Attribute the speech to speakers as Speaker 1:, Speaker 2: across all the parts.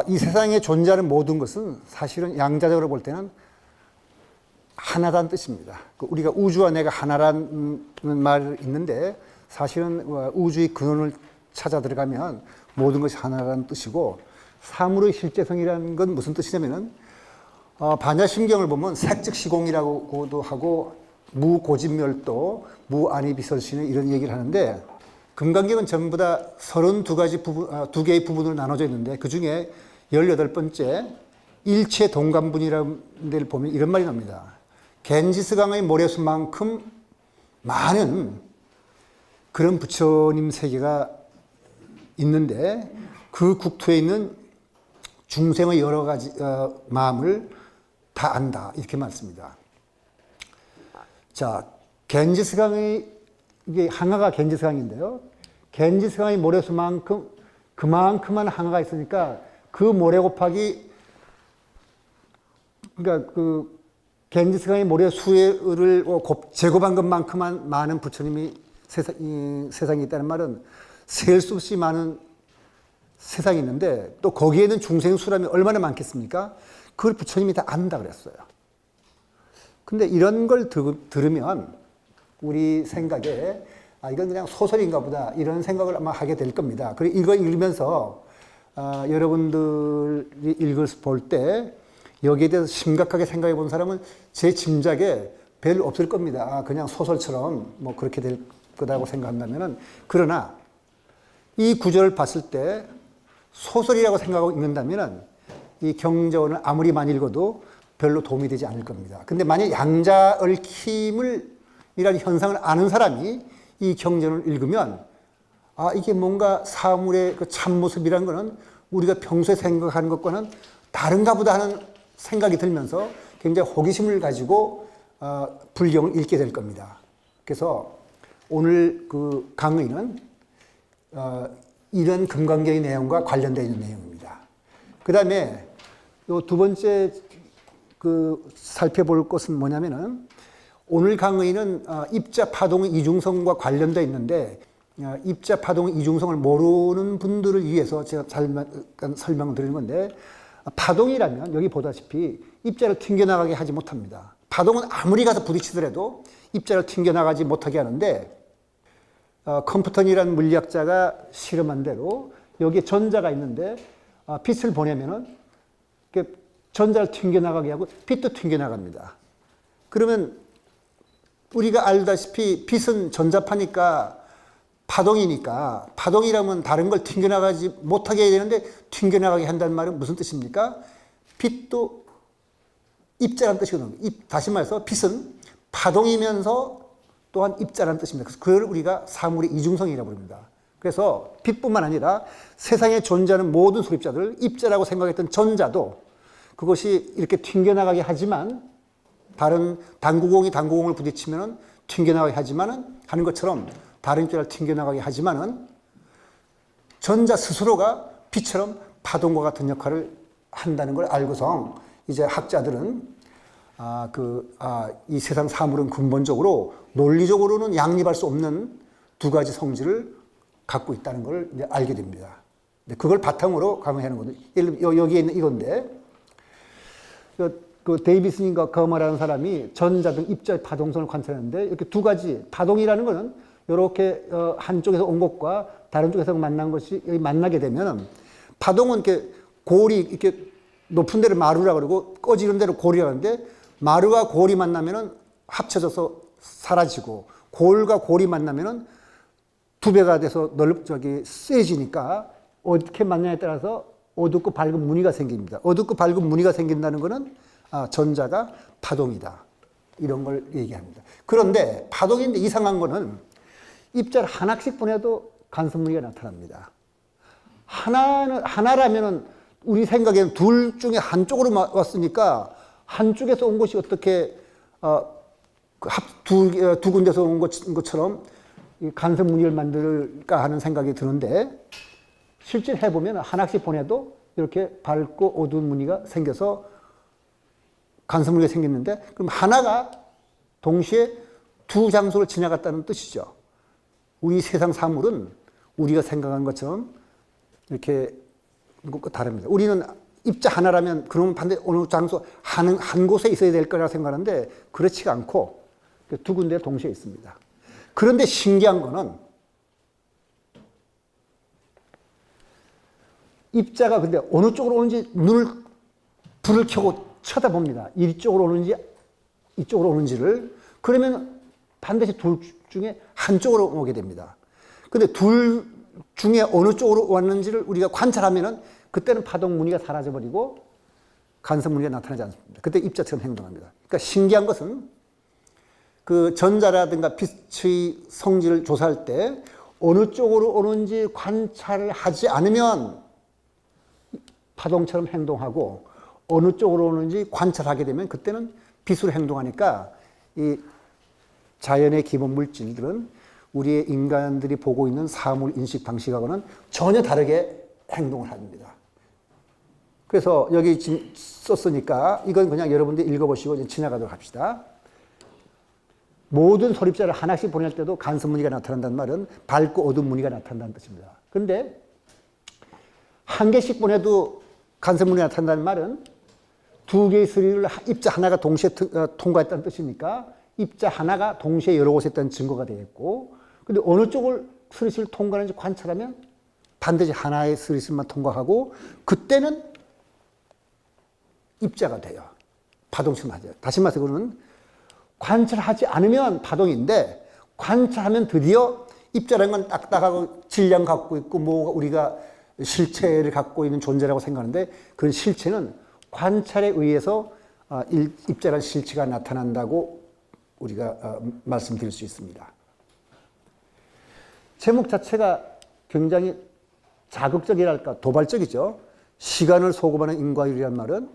Speaker 1: 이 세상에 존재하는 모든 것은 사실은 양자적으로 볼 때는 하나다는 뜻입니다. 우리가 우주와 내가 하나라는 말이 있는데 사실은 우주의 근원을 찾아 들어가면 모든 것이 하나라는 뜻이고, 사물의 실제성이라는 건 무슨 뜻이냐면은 반야심경을 보면 색즉시공이라고도 하고 무고집멸도, 무안이비설신의 이런 얘기를 하는데, 금강경은 전부 다 32가지 부분, 2개의 부분으로 나눠져 있는데 그 중에 18번째 일체 동감분이라는 데를 보면 이런 말이 나옵니다. 겐지스강의 모래수만큼 많은 그런 부처님 세계가 있는데 그 국토에 있는 중생의 여러 가지 마음을 다 안다, 이렇게 말씀입니다. 자, 겐지스강의, 이게 항아가 겐지스강인데요. 겐지스강의 모래수만큼 그만큼만 항아가 있으니까 그 모래 곱하기, 그러니까 그 겐지스강의 모래수를 제곱한 것만큼만 많은 부처님이 세상에 있다는 말은 셀 수 없이 많은 세상이 있는데, 또 거기에는 중생 수람이 얼마나 많겠습니까? 그걸 부처님이 다 안다 그랬어요. 근데 이런 걸 들으면 우리 생각에 이건 그냥 소설인가 보다, 이런 생각을 아마 하게 될 겁니다. 그리고 이걸 읽으면서 여러분들이 볼 때 여기에 대해서 심각하게 생각해 본 사람은 제 짐작에 별로 없을 겁니다. 그냥 소설처럼 뭐 그렇게 될 거라고 생각한다면은, 그러나 이 구절을 봤을 때 소설이라고 생각하고 읽는다면은 이 경전을 아무리 많이 읽어도 별로 도움이 되지 않을 겁니다. 근데 만약 양자 얽힘을 이라는 현상을 아는 사람이 이 경전을 읽으면 이게 뭔가 사물의 그 참모습이라는 것은 우리가 평소에 생각하는 것과는 다른가 보다 하는 생각이 들면서 굉장히 호기심을 가지고 불경을 읽게 될 겁니다. 그래서 오늘 그 강의는 이런 금강경의 내용과 관련되어 있는 내용입니다. 그 다음에 요 두 번째 살펴볼 것은 뭐냐면은, 오늘 강의는 입자 파동의 이중성과 관련되어 있는데, 입자 파동의 이중성을 모르는 분들을 위해서 제가 설명을 드리는 건데, 파동이라면 여기 보다시피 입자를 튕겨나가게 하지 못합니다. 파동은 아무리 가서 부딪히더라도 입자를 튕겨나가지 못하게 하는데, 컴프턴이라는 물리학자가 실험한 대로 여기에 전자가 있는데 빛을 보내면은 전자를 튕겨나가게 하고 빛도 튕겨나갑니다. 그러면 우리가 알다시피 빛은 전자파니까 파동이니까, 파동이라면 다른 걸 튕겨나가지 못하게 해야 되는데 튕겨나가게 한다는 말은 무슨 뜻입니까? 빛도 입자라는 뜻이거든요. 다시 말해서 빛은 파동이면서 또한 입자라는 뜻입니다. 그래서 그걸 우리가 사물의 이중성이라고 부릅니다. 그래서 빛뿐만 아니라 세상에 존재하는 모든 소립자들, 입자라고 생각했던 전자도 그것이 이렇게 튕겨나가게 하지만, 다른 당구공이 당구공을 부딪히면 튕겨나가게 하는 것처럼 다른 입자를 튕겨나가게 하지만은 전자 스스로가 빛처럼 파동과 같은 역할을 한다는 걸 알고서 이제 학자들은 이 세상 사물은 근본적으로 논리적으로는 양립할 수 없는 두 가지 성질을 갖고 있다는 걸 이제 알게 됩니다. 그걸 바탕으로 강의하는 거죠. 예를 들면 여기에 있는 이건데, 그 데이비슨인가 거머라는 사람이 전자 등 입자의 파동성을 관찰했는데, 이렇게 두 가지, 파동이라는 거는 이렇게 한쪽에서 온 것과 다른 쪽에서 만난 것이 여기 만나게 되면, 파동은 이렇게 골이 이렇게 높은 데를 마루라 그러고 꺼지는 데를 골이라 하는데, 마루와 골이 만나면은 합쳐져서 사라지고, 골과 골이 만나면은 두 배가 돼서 세지니까 어떻게 만나냐에 따라서 어둡고 밝은 무늬가 생깁니다. 어둡고 밝은 무늬가 생긴다는 것은 전자가 파동이다, 이런 걸 얘기합니다. 그런데 파동인데 이상한 거는 입자를 하나씩 보내도 간섭무늬가 나타납니다. 하나라면은 우리 생각에는 둘 중에 한쪽으로 왔으니까 한쪽에서 온 것이 어떻게 두 군데서 온 것처럼 간섭무늬를 만들까 하는 생각이 드는데, 실제 해보면 하나씩 보내도 이렇게 밝고 어두운 무늬가 생겨서 간섭무늬가 생겼는데, 그럼 하나가 동시에 두 장소를 지나갔다는 뜻이죠. 우리 세상 사물은 우리가 생각한 것처럼 이렇게 것과 다릅니다. 우리는 입자 하나라면 그러면 반드시 어느 장소 한 곳에 있어야 될 거라고 생각하는데 그렇지가 않고 두 군데 동시에 있습니다. 그런데 신기한 거는 입자가 근데 어느 쪽으로 오는지 불을 켜고 쳐다봅니다. 이쪽으로 오는지 이쪽으로 오는지를. 그러면 반드시 둘 중에 한쪽으로 오게 됩니다. 근데 둘 중에 어느 쪽으로 왔는지를 우리가 관찰하면은 그때는 파동 무늬가 사라져버리고 간섭 무늬가 나타나지 않습니다. 그때 입자처럼 행동합니다. 그러니까 신기한 것은 그 전자라든가 빛의 성질을 조사할 때 어느 쪽으로 오는지 관찰을 하지 않으면 파동처럼 행동하고 어느 쪽으로 오는지 관찰하게 되면 그때는 빛으로 행동하니까 이 자연의 기본 물질들은 우리의 인간들이 보고 있는 사물 인식 방식하고는 전혀 다르게 행동을 합니다. 그래서 여기 지금 썼으니까 이건 그냥 여러분들이 읽어보시고 이제 지나가도록 합시다. 모든 소립자를 하나씩 보낼 때도 간섭 무늬가 나타난다는 말은 밝고 어두운 무늬가 나타난다는 뜻입니다. 그런데 한 개씩 보내도 간섭 무늬가 나타난다는 말은 두 개의 소리를 입자 하나가 동시에 통과했다는 뜻이니까 입자 하나가 동시에 여러 곳에 있다는 증거가 되겠고, 근데 어느 쪽을 스리스를 통과하는지 관찰하면 반드시 하나의 스리스만 통과하고 그때는 입자가 돼요. 파동처럼 하죠. 다시 말해서 그거는 관찰하지 않으면 파동인데 관찰하면 드디어 입자라는 건 딱딱하고 질량 갖고 있고 뭐 우리가 실체를 갖고 있는 존재라고 생각하는데 그런 실체는 관찰에 의해서 입자라는 실체가 나타난다고 우리가 말씀드릴 수 있습니다. 제목 자체가 굉장히 자극적이랄까 도발적이죠. 시간을 소급하는 인과율이란 말은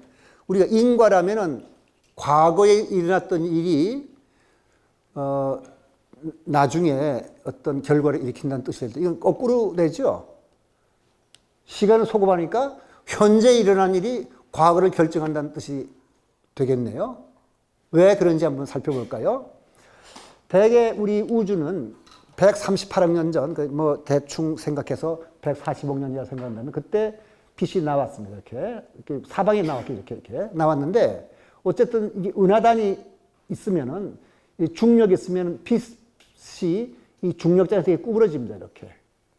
Speaker 1: 우리가 인과라면은 과거에 일어났던 일이 나중에 어떤 결과를 일으킨다는 뜻이 될 때 이건 거꾸로 되죠. 시간을 소급하니까 현재 일어난 일이 과거를 결정한다는 뜻이 되겠네요. 왜 그런지 한번 살펴볼까요? 대개 우리 우주는 138억 년 전, 뭐 대충 생각해서 140억 년이라 생각한다면 그때 빛이 나왔습니다. 이렇게 사방에 나왔게 이렇게 나왔는데 어쨌든 이게 은하단이 있으면은 중력이 있으면 빛이 이 중력장에서 이렇게 구부러집니다. 이렇게.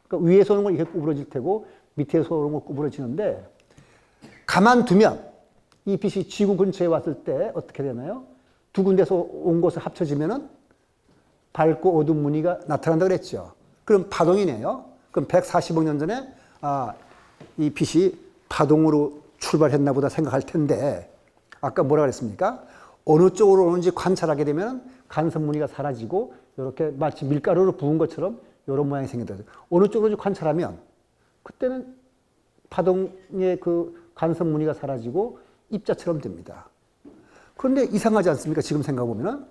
Speaker 1: 그러니까 위에서 오는 건 이렇게 구부러질 테고 밑에서 오는 건 구부러지는데 가만두면 이 빛이 지구 근처에 왔을 때 어떻게 되나요? 두 군데서 온 곳을 합쳐지면은 밝고 어두운 무늬가 나타난다고 그랬죠. 그럼 파동이네요. 그럼 140억 년 전에 이 빛이 파동으로 출발했나 보다 생각할 텐데 아까 뭐라 그랬습니까? 어느 쪽으로 오는지 관찰하게 되면 간섭 무늬가 사라지고 이렇게 마치 밀가루로 부은 것처럼 이런 모양이 생긴다. 어느 쪽으로 관찰하면 그때는 파동의 그 간섭 무늬가 사라지고 입자처럼 됩니다. 그런데 이상하지 않습니까? 지금 생각해보면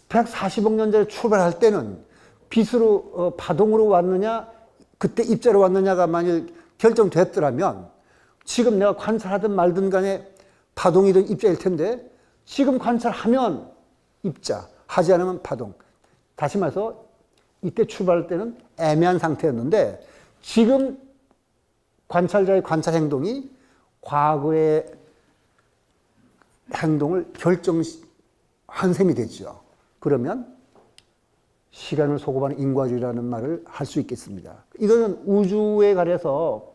Speaker 1: 140억 년 전에 출발할 때는 빛으로 파동으로 왔느냐 그때 입자로 왔느냐가 만약 결정됐더라면 지금 내가 관찰하든 말든 간에 파동이든 입자일 텐데 지금 관찰하면 입자, 하지 않으면 파동. 다시 말해서 이때 출발할 때는 애매한 상태였는데 지금 관찰자의 관찰 행동이 과거의 행동을 결정한 셈이 됐죠. 그러면 시간을 소급하는 인과주의라는 말을 할 수 있겠습니다. 이거는 우주에 관해서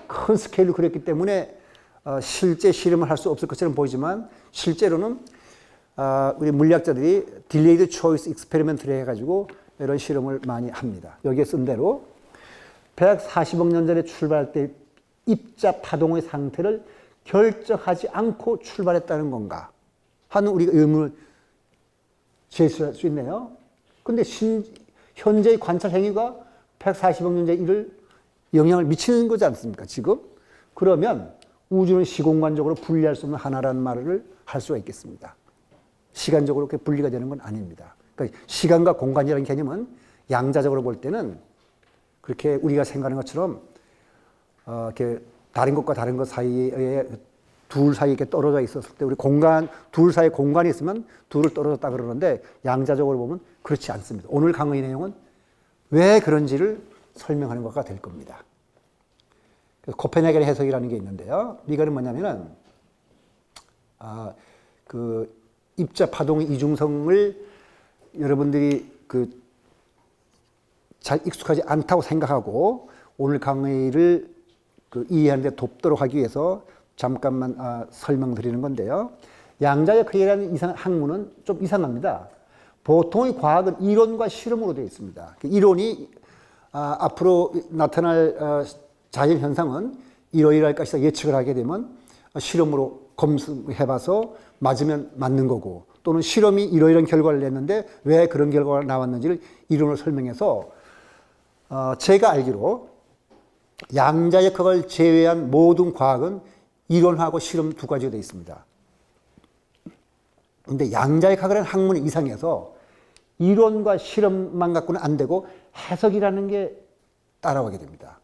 Speaker 1: 큰 스케일로 그렸기 때문에 실제 실험을 할 수 없을 것처럼 보이지만 실제로는 우리 물리학자들이 딜레이드 초이스 익스페리먼트를 해가지고 이런 실험을 많이 합니다. 여기에 쓴 대로 140억 년 전에 출발할 때 입자 파동의 상태를 결정하지 않고 출발했다는 건가 하는 우리가 의문을 제시할 수 있네요. 그런데 현재의 관찰 행위가 140억 년 전의 일을 영향을 미치는 거지 않습니까? 지금? 그러면 우주는 시공간적으로 분리할 수 없는 하나라는 말을 할 수가 있겠습니다. 시간적으로 그렇게 분리가 되는 건 아닙니다. 그러니까 시간과 공간이라는 개념은 양자적으로 볼 때는 그렇게 우리가 생각하는 것처럼 이렇게 다른 것과 다른 것 사이에 둘 사이에 이렇게 떨어져 있었을 때 우리 둘 사이에 공간이 있으면 둘을 떨어졌다 그러는데 양자적으로 보면 그렇지 않습니다. 오늘 강의 내용은 왜 그런지를 설명하는 것가 될 겁니다. 그래서 코펜하겐 해석이라는 게 있는데요. 이거는 뭐냐면은 그 입자 파동 이중성을 여러분들이 잘 익숙하지 않다고 생각하고 오늘 강의를 이해하는 데 돕도록 하기 위해서 잠깐만 설명드리는 건데요. 양자역학이라는 학문은 좀 이상합니다. 보통의 과학은 이론과 실험으로 되어 있습니다. 이론이 앞으로 나타날 자연현상은 이러이러할 것이다 예측을 하게 되면 실험으로 검증해봐서 맞으면 맞는 거고, 또는 실험이 이러이러한 결과를 냈는데 왜 그런 결과가 나왔는지를 이론으로 설명해서 제가 알기로 양자역학을 제외한 모든 과학은 이론하고 실험 두 가지가 되어 있습니다. 근데 양자역학이라는 학문이 이상해서 이론과 실험만 갖고는 안 되고 해석이라는 게 따라오게 됩니다.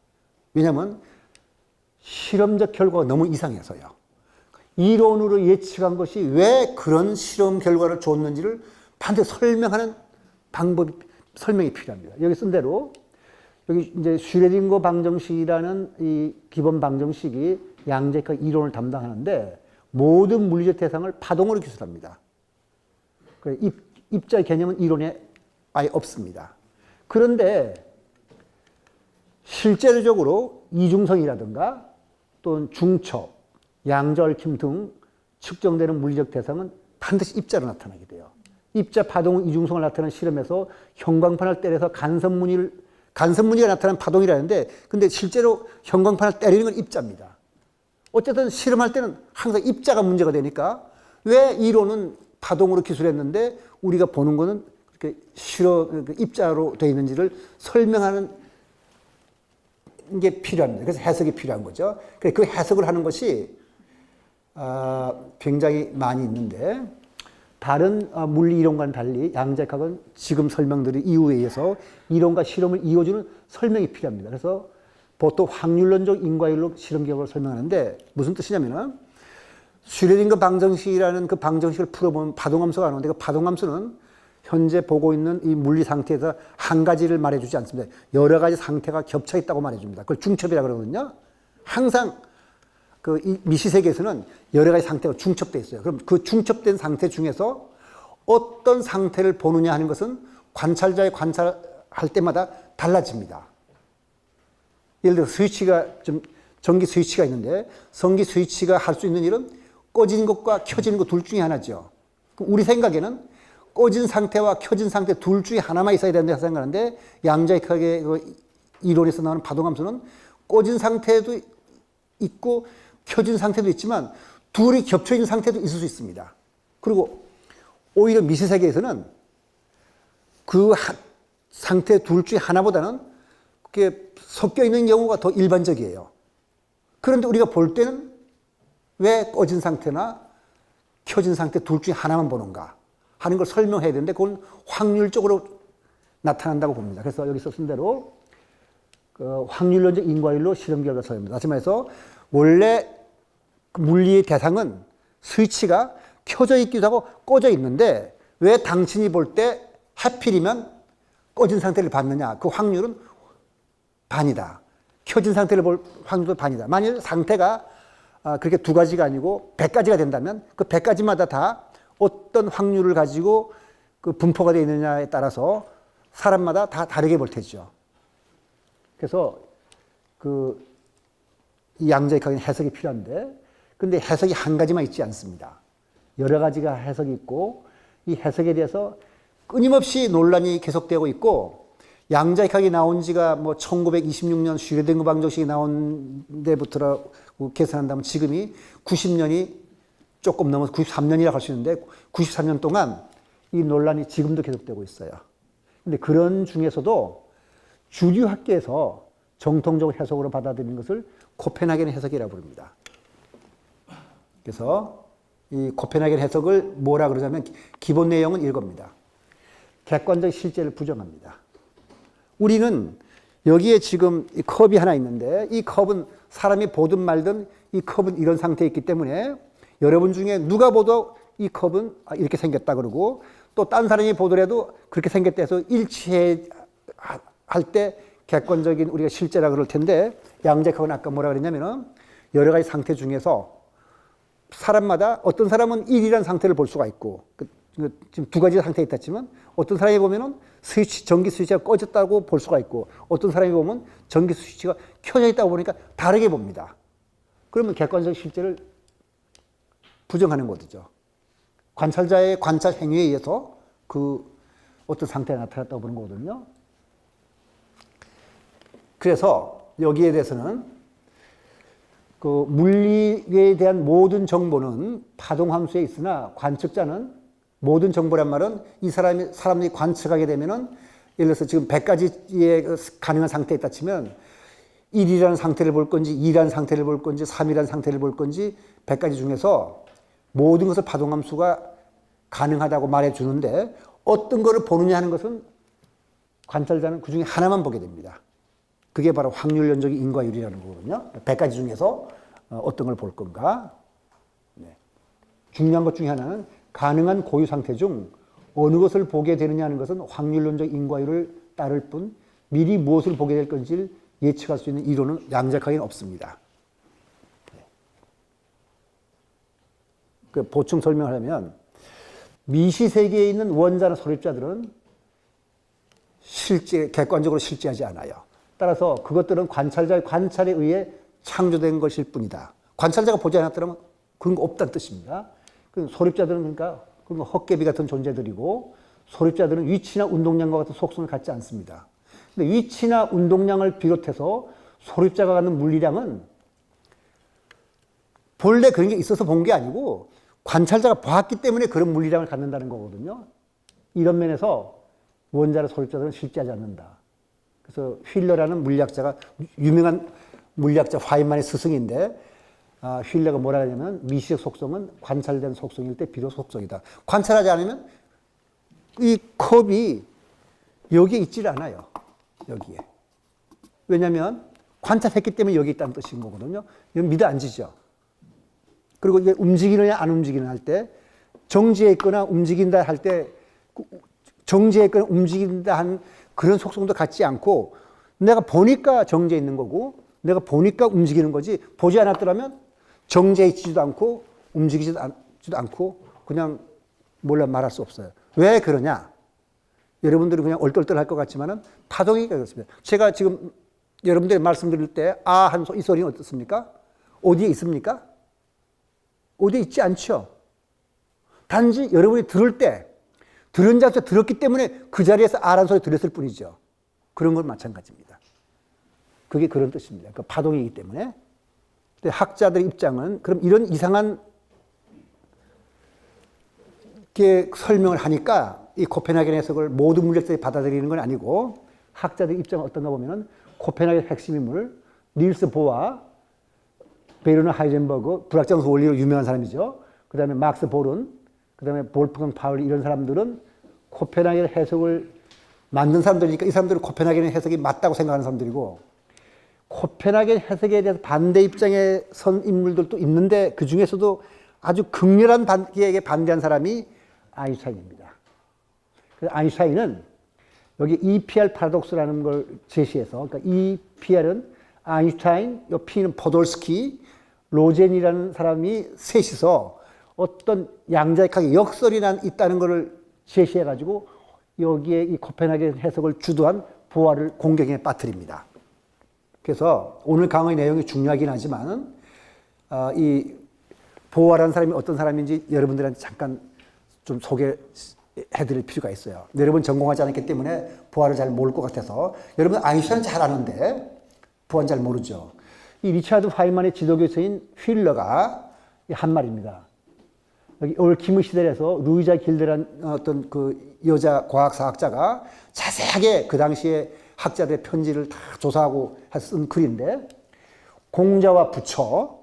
Speaker 1: 왜냐하면 실험적 결과가 너무 이상해서요. 이론으로 예측한 것이 왜 그런 실험 결과를 줬는지를 반드시 설명하는 방법이, 설명이 필요합니다. 여기 쓴 대로 여기 이제 슈레딩거 방정식이라는 이 기본 방정식이 양자역학 이론을 담당하는데 모든 물리적 대상을 파동으로 기술합니다. 입자의 개념은 이론에 아예 없습니다. 그런데 실제적으로 이중성이라든가 또는 중첩, 양자얽힘 등 측정되는 물리적 대상은 반드시 입자로 나타나게 돼요. 입자 파동 이중성을 나타내는 실험에서 형광판을 때려서 간섭무늬가 나타나는 파동이라는데, 근데 실제로 형광판을 때리는 건 입자입니다. 어쨌든 실험할 때는 항상 입자가 문제가 되니까 왜 이론은 파동으로 기술했는데 우리가 보는 거는 그렇게 입자로 되어 있는지를 설명하는 게 필요합니다. 그래서 해석이 필요한 거죠. 그 해석을 하는 것이 굉장히 많이 있는데, 다른 물리 이론과는 달리 양자역학은 지금 설명드린 이유에 의해서 이론과 실험을 이어주는 설명이 필요합니다. 그래서 보통 확률론적 인과율로 실험 결과를 설명하는데 무슨 뜻이냐면은 슈레딩거 방정식이라는 그 방정식을 풀어보면 파동함수가 나오는데 그 파동함수는 현재 보고 있는 이 물리 상태에서 한 가지를 말해주지 않습니다. 여러 가지 상태가 겹쳐 있다고 말해줍니다. 그걸 중첩이라고 그러거든요. 항상 이 미시세계에서는 여러 가지 상태가 중첩되어 있어요. 그럼 그 중첩된 상태 중에서 어떤 상태를 보느냐 하는 것은 관찰자의 관찰할 때마다 달라집니다. 예를 들어 전기 스위치가 있는데 전기 스위치가 할 수 있는 일은 꺼진 것과 켜지는 것 둘 중에 하나죠. 우리 생각에는 꺼진 상태와 켜진 상태 둘 중에 하나만 있어야 된다고 생각하는데 양자역학의 이론에서 나오는 파동함수는 꺼진 상태도 있고 켜진 상태도 있지만 둘이 겹쳐 있는 상태도 있을 수 있습니다. 그리고 오히려 미세세계에서는 그 상태 둘 중에 하나보다는 그게 섞여 있는 경우가 더 일반적이에요. 그런데 우리가 볼 때는 왜 꺼진 상태나 켜진 상태 둘 중에 하나만 보는가 하는 걸 설명해야 되는데 그건 확률적으로 나타난다고 봅니다. 그래서 여기서 쓴 대로 확률론적 인과율로 실험 결과 설명입니다. 다시 말해서 원래 물리의 대상은 스위치가 켜져 있기도 하고 꺼져 있는데 왜 당신이 볼 때 하필이면 꺼진 상태를 봤느냐? 그 확률은 반이다. 켜진 상태를 볼 확률도 반이다. 만일 상태가 그렇게 두 가지가 아니고 100가지가 된다면 그 100가지마다 다 어떤 확률을 가지고 그 분포가 되어 있느냐에 따라서 사람마다 다 다르게 볼 테죠. 그래서 이 양자역학은 해석이 필요한데, 근데 해석이 한 가지만 있지 않습니다. 여러 가지가 해석이 있고 이 해석에 대해서 끊임없이 논란이 계속되고 있고, 양자역학이 나온 지가 1926년 슈레딩거 방정식이 나온 데부터 계산한다면 지금이 90년이 조금 넘어서 93년이라고 할 수 있는데 93년 동안 이 논란이 지금도 계속되고 있어요. 근데 그런 중에서도 주류 학계에서 정통적으로 해석으로 받아들이는 것을 코펜하겐 해석이라고 부릅니다. 그래서 이 코펜하겐 해석을 뭐라 그러냐면 기본 내용은 이겁니다. 객관적 실제를 부정합니다. 우리는 여기에 지금 이 컵이 하나 있는데 이 컵은 사람이 보든 말든 이 컵은 이런 상태에 있기 때문에 여러분 중에 누가 보도 이 컵은 이렇게 생겼다 그러고 또 딴 사람이 보더라도 그렇게 생겼다 해서 일치해 할 때 객관적인 우리가 실제라 그럴 텐데 양자역학은 아까 뭐라 그랬냐면은 여러 가지 상태 중에서 사람마다 어떤 사람은 1이라는 상태를 볼 수가 있고 지금 두 가지 상태에 있다지만 어떤 사람이 보면은 전기 스위치가 꺼졌다고 볼 수가 있고 어떤 사람이 보면 전기 스위치가 켜져 있다고 보니까 다르게 봅니다. 그러면 객관적 실제를 부정하는 것이죠. 관찰자의 관찰 행위에 의해서 그 어떤 상태가 나타났다고 보는 거거든요. 그래서 여기에 대해서는 그 물리에 대한 모든 정보는 파동함수에 있으나 관측자는 모든 정보란 말은 이 사람들이 관측하게 되면은 예를 들어서 지금 100가지의 가능한 상태에 있다 치면 1이라는 상태를 볼 건지 2라는 상태를 볼 건지 3이라는 상태를 볼 건지 100가지 중에서 모든 것을 파동함수가 가능하다고 말해 주는데 어떤 거를 보느냐 하는 것은 관찰자는 그 중에 하나만 보게 됩니다. 그게 바로 확률론적인 인과율이라는 거거든요. 100가지 중에서 어떤 걸 볼 건가. 네. 중요한 것 중에 하나는 가능한 고유 상태 중 어느 것을 보게 되느냐 하는 것은 확률론적 인과율을 따를 뿐 미리 무엇을 보게 될 건지를 예측할 수 있는 이론은 양자역학에는 없습니다. 네. 그 보충 설명을 하면 미시세계에 있는 원자나 소립자들은 객관적으로 실제하지 않아요. 따라서 그것들은 관찰자의 관찰에 의해 창조된 것일 뿐이다. 관찰자가 보지 않았더라면 그런 거 없다는 뜻입니다. 소립자들은 그러니까 헛개비 같은 존재들이고 소립자들은 위치나 운동량과 같은 속성을 갖지 않습니다. 근데 위치나 운동량을 비롯해서 소립자가 갖는 물리량은 본래 그런 게 있어서 본 게 아니고 관찰자가 봤기 때문에 그런 물리량을 갖는다는 거거든요. 이런 면에서 원자나 소립자들은 실제하지 않는다. 그래서 휠러라는 물리학자가 유명한 물리학자 화이만의 스승인데 휠러가 뭐라 하냐면 미시적 속성은 관찰된 속성일 때 비로소 속성이다. 관찰하지 않으면 이 컵이 여기에 있질 않아요. 여기에. 왜냐하면 관찰했기 때문에 여기 있다는 뜻인 거거든요. 이건 믿어 앉으죠. 그리고 이게 움직이느냐 안 움직이느냐 할 때 정지해 있거나 움직인다 할 때 정지해 있거나 움직인다 한 그런 속성도 갖지 않고 내가 보니까 정지해 있는 거고 내가 보니까 움직이는 거지 보지 않았더라면 정지해 있지도 않고 움직이지도 않고 그냥 몰라 말할 수 없어요. 왜 그러냐? 여러분들은 그냥 얼떨떨할 것 같지만은 파동이니까 그렇습니다. 제가 지금 여러분들이 말씀드릴 때 아 한 이 소리는 어떻습니까? 어디에 있습니까? 어디에 있지 않죠. 단지 여러분이 들을 때 들은 자세 들었기 때문에 그 자리에서 아란 소리 들었을 뿐이죠. 그런 건 마찬가지입니다. 그게 그런 뜻입니다. 그 파동이기 때문에. 근데 학자들의 입장은 그럼 이런 이상한 게 설명을 하니까 이 코펜하겐 해석을 모든 물리학자들이 받아들이는 건 아니고 학자들의 입장은 어떤가 보면은 코펜하겐 핵심 인물 닐스 보아, 베르너 하이젠버그, 불확정성 원리로 유명한 사람이죠. 그 다음에 막스 보른, 그 다음에 볼프강 파울 이런 사람들은 코펜하겐 해석을 만든 사람들이니까 이 사람들은 코펜하겐 해석이 맞다고 생각하는 사람들이고 코펜하겐 해석에 대해서 반대 입장에 선 인물들도 있는데 그 중에서도 아주 극렬한 반기에게 반대한 사람이 아인슈타인입니다. 그래서 아인슈타인은 여기 EPR 파라독스라는 걸 제시해서 그러니까 EPR은 아인슈타인, 요 P는 포돌스키, 로젠이라는 사람이 셋이서 어떤 양자역학의 역설이 있다는 것을 제시해가지고 여기에 이 코펜하겐 해석을 주도한 보아를 공격에 빠뜨립니다. 그래서 오늘 강의 내용이 중요하긴 하지만 이 보아라는 사람이 어떤 사람인지 여러분들한테 잠깐 좀 소개해드릴 필요가 있어요. 여러분 전공하지 않았기 때문에 보아를 잘 모를 것 같아서 여러분 아인슈타인 잘 아는데 보아는 잘 모르죠. 이 리차드 화이만의 지도교수인 휠러가 한 말입니다. 여기 올킴의 시대에서 루이자 길드라는 어떤 그 여자 과학사학자가 자세하게 그 당시에 학자들의 편지를 다 조사하고 쓴 글인데 공자와 부처,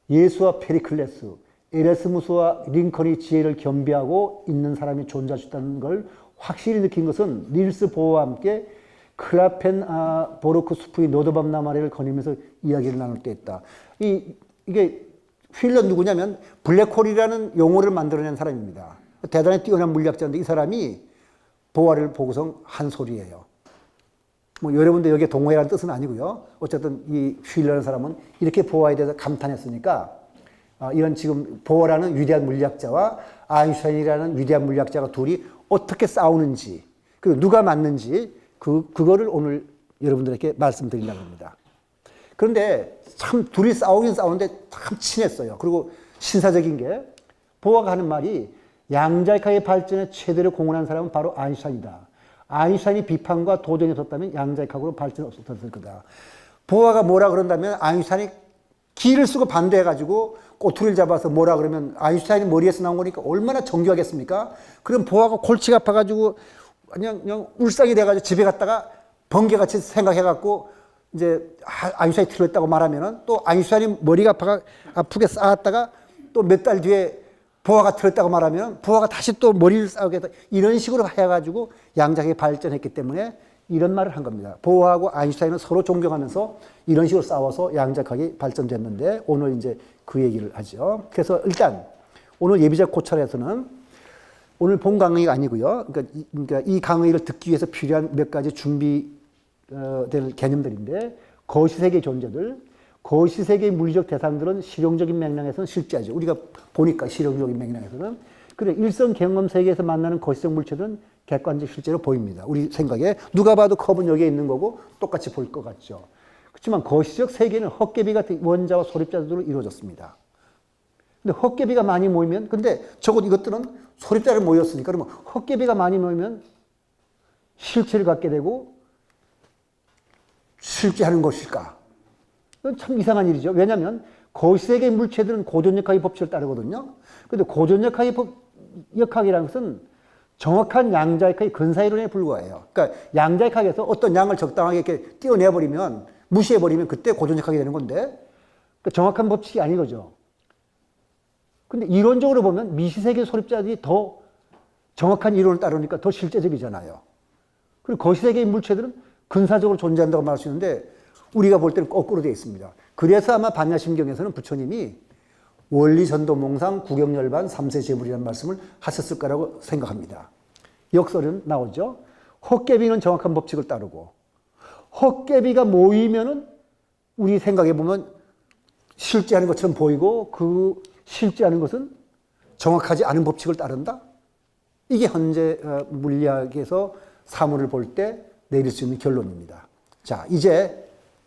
Speaker 1: 예수와 페리클레스, 에레스무스와 링컨이 지혜를 겸비하고 있는 사람이 존재할 수 있다는 걸 확실히 느낀 것은 닐스 보어와 함께 크라펜 보르크 수프의 노드밤 나마레를 거니면서 이야기를 나눌 때 있다. 이게 휠러 누구냐면 블랙홀이라는 용어를 만들어낸 사람입니다. 대단히 뛰어난 물리학자인데 이 사람이 보아를 보고서 한 소리예요. 뭐 여러분도 여기에 동의하라는 뜻은 아니고요. 어쨌든 이 휠러라는 사람은 이렇게 보어에 대해서 감탄했으니까 이런 지금 보어라는 위대한 물리학자와 아인슈타인이라는 위대한 물리학자가 둘이 어떻게 싸우는지 그리고 누가 맞는지 그거를 오늘 여러분들에게 말씀드리려고 합니다. 그런데 참 둘이 싸우긴 싸우는데 참 친했어요. 그리고 신사적인 게 보어가 하는 말이 양자역학의 발전에 최대로 공헌한 사람은 바로 아인슈타인이다. 아인슈타인이 비판과 도전이 없었다면 양자역학으로 발전이 없었을 거다. 보어가 뭐라 그런다면 아인슈타인이 기를 쓰고 반대해가지고 꼬투리를 잡아서 뭐라 그러면 아인슈타인이 머리에서 나온 거니까 얼마나 정교하겠습니까? 그럼 보아가 골치가 아파가지고 그냥 울상이 돼가지고 집에 갔다가 번개같이 생각해갖고 이제 아인슈타인이 틀렸다고 말하면은 또 아인슈타인이 머리가 아프게 쌓았다가 또 몇 달 뒤에 보아가 틀렸다고 말하면 보아가 다시 또 머리를 쌓게 했다. 이런 식으로 해가지고 양자역학이 발전했기 때문에 이런 말을 한 겁니다. 보아하고 아인슈타인은 서로 존경하면서 이런 식으로 싸워서 양자역학이 발전됐는데 오늘 이제 그 얘기를 하죠. 그래서 일단 오늘 예비적 고찰에서는 오늘 본 강의가 아니고요. 그러니까 이 강의를 듣기 위해서 필요한 몇 가지 준비될 개념들인데 거시세계의 존재들, 거시세계의 물리적 대상들은 실용적인 맥락에서는 실제하죠. 우리가 보니까 실용적인 맥락에서는. 그래 일성 경험 세계에서 만나는 거시적 물체들은 객관적 실제로 보입니다. 우리 생각에 누가 봐도 컵은 여기에 있는 거고 똑같이 보일 것 같죠. 그렇지만 거시적 세계는 헛개비 같은 원자와 소립자들로 이루어졌습니다. 근데 헛개비가 많이 모이면 근데 적어도 이것들은 소립자를 모였으니까 그러면 헛개비가 많이 모이면 실체를 갖게 되고 실제하는 것일까? 이건 참 이상한 일이죠. 왜냐하면 거시세계의 물체들은 고전역학의 법칙을 따르거든요. 그런데 고전역학의 역학이라는 것은 정확한 양자역학의 근사이론에 불과해요. 그러니까 양자역학에서 어떤 양을 적당하게 이렇게 띄어내버리면 무시해버리면 그때 고전역학이 되는 건데 그러니까 정확한 법칙이 아닌 거죠. 근데 이론적으로 보면 미시세계 소립자들이 더 정확한 이론을 따르니까 더 실제적이잖아요. 그리고 거시세계의 물체들은 근사적으로 존재한다고 말할 수 있는데 우리가 볼 때는 거꾸로 되어 있습니다. 그래서 아마 반야심경에서는 부처님이 원리전도몽상 구경열반 삼세제불이라는 말씀을 하셨을 거라고 생각합니다. 역설은 나오죠. 헛개비는 정확한 법칙을 따르고 헛개비가 모이면은 우리 생각해 보면 실제하는 것처럼 보이고 그 실제하는 것은 정확하지 않은 법칙을 따른다. 이게 현재 물리학에서 사물을 볼 때 내릴 수 있는 결론입니다. 자, 이제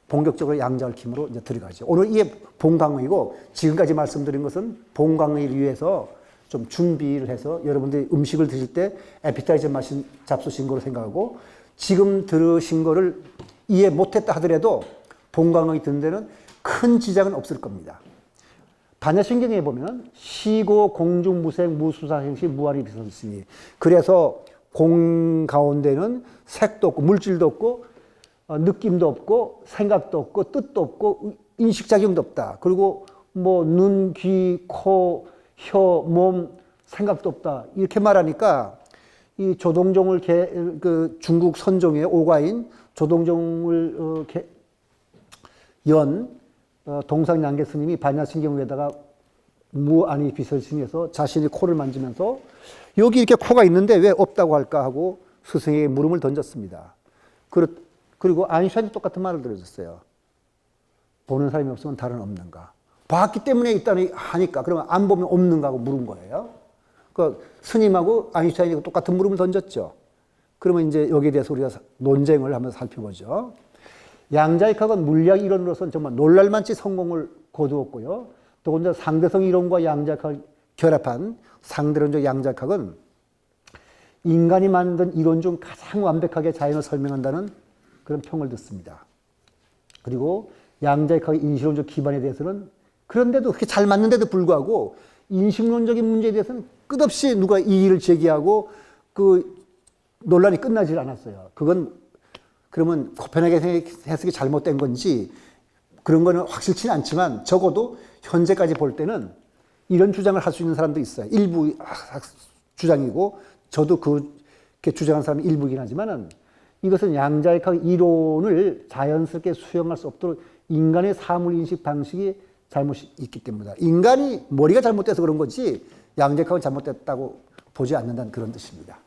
Speaker 1: 본격적으로 양자역학으로 이제 들어가죠. 오늘 이게 본강의이고 지금까지 말씀드린 것은 본강의를 위해서 좀 준비를 해서 여러분들이 음식을 드실 때 에피타이저 마신 잡수신 거로 생각하고 지금 들으신 거를 이해 못했다 하더라도 본강의 듣는 데는 큰 지장은 없을 겁니다. 반야심경에 보면 시고 공중 무색 무수사 행시 무한히 비설으니 그래서 공 가운데는 색도 없고 물질도 없고 느낌도 없고 생각도 없고 뜻도 없고 인식작용도 없다. 그리고 뭐 눈, 귀, 코, 혀, 몸 생각도 없다. 이렇게 말하니까 이 조동종을 그 중국 선종의 오가인 조동종을 연 동상양계 스님이 반야심경 위에다가 무안이 비설신에서 자신이 코를 만지면서 여기 이렇게 코가 있는데 왜 없다고 할까 하고 스승에게 물음을 던졌습니다. 그리고 아인슈타인이 똑같은 말을 들어줬어요. 보는 사람이 없으면 다른 없는가? 봤기 때문에 있다니 하니까 그러면 안 보면 없는가 하고 물은 거예요. 그 스님하고 아인슈타인이 똑같은 물음을 던졌죠. 그러면 이제 여기에 대해서 우리가 논쟁을 한번 살펴보죠. 양자역학은 물리학 이론으로서는 정말 놀랄만치 성공을 거두었고요. 더군다나 상대성 이론과 양자역학을 결합한 상대론적 양자역학은 인간이 만든 이론 중 가장 완벽하게 자연을 설명한다는 그런 평을 듣습니다. 그리고 양자역학의 인식론적 기반에 대해서는 그런데도 그렇게 잘 맞는데도 불구하고 인식론적인 문제에 대해서는 끝없이 누가 이의를 제기하고 그 논란이 끝나질 않았어요. 그건 그러면 코펜하겐 해석이 잘못된 건지 그런 거는 확실치는 않지만 적어도 현재까지 볼 때는 이런 주장을 할 수 있는 사람도 있어요. 일부 주장이고 저도 그렇게 주장하는 사람이 일부이긴 하지만은 이것은 양자역학 이론을 자연스럽게 수용할 수 없도록 인간의 사물인식 방식이 잘못이 있기 때문이다. 인간이 머리가 잘못돼서 그런 거지 양자역학은 잘못됐다고 보지 않는다는 그런 뜻입니다.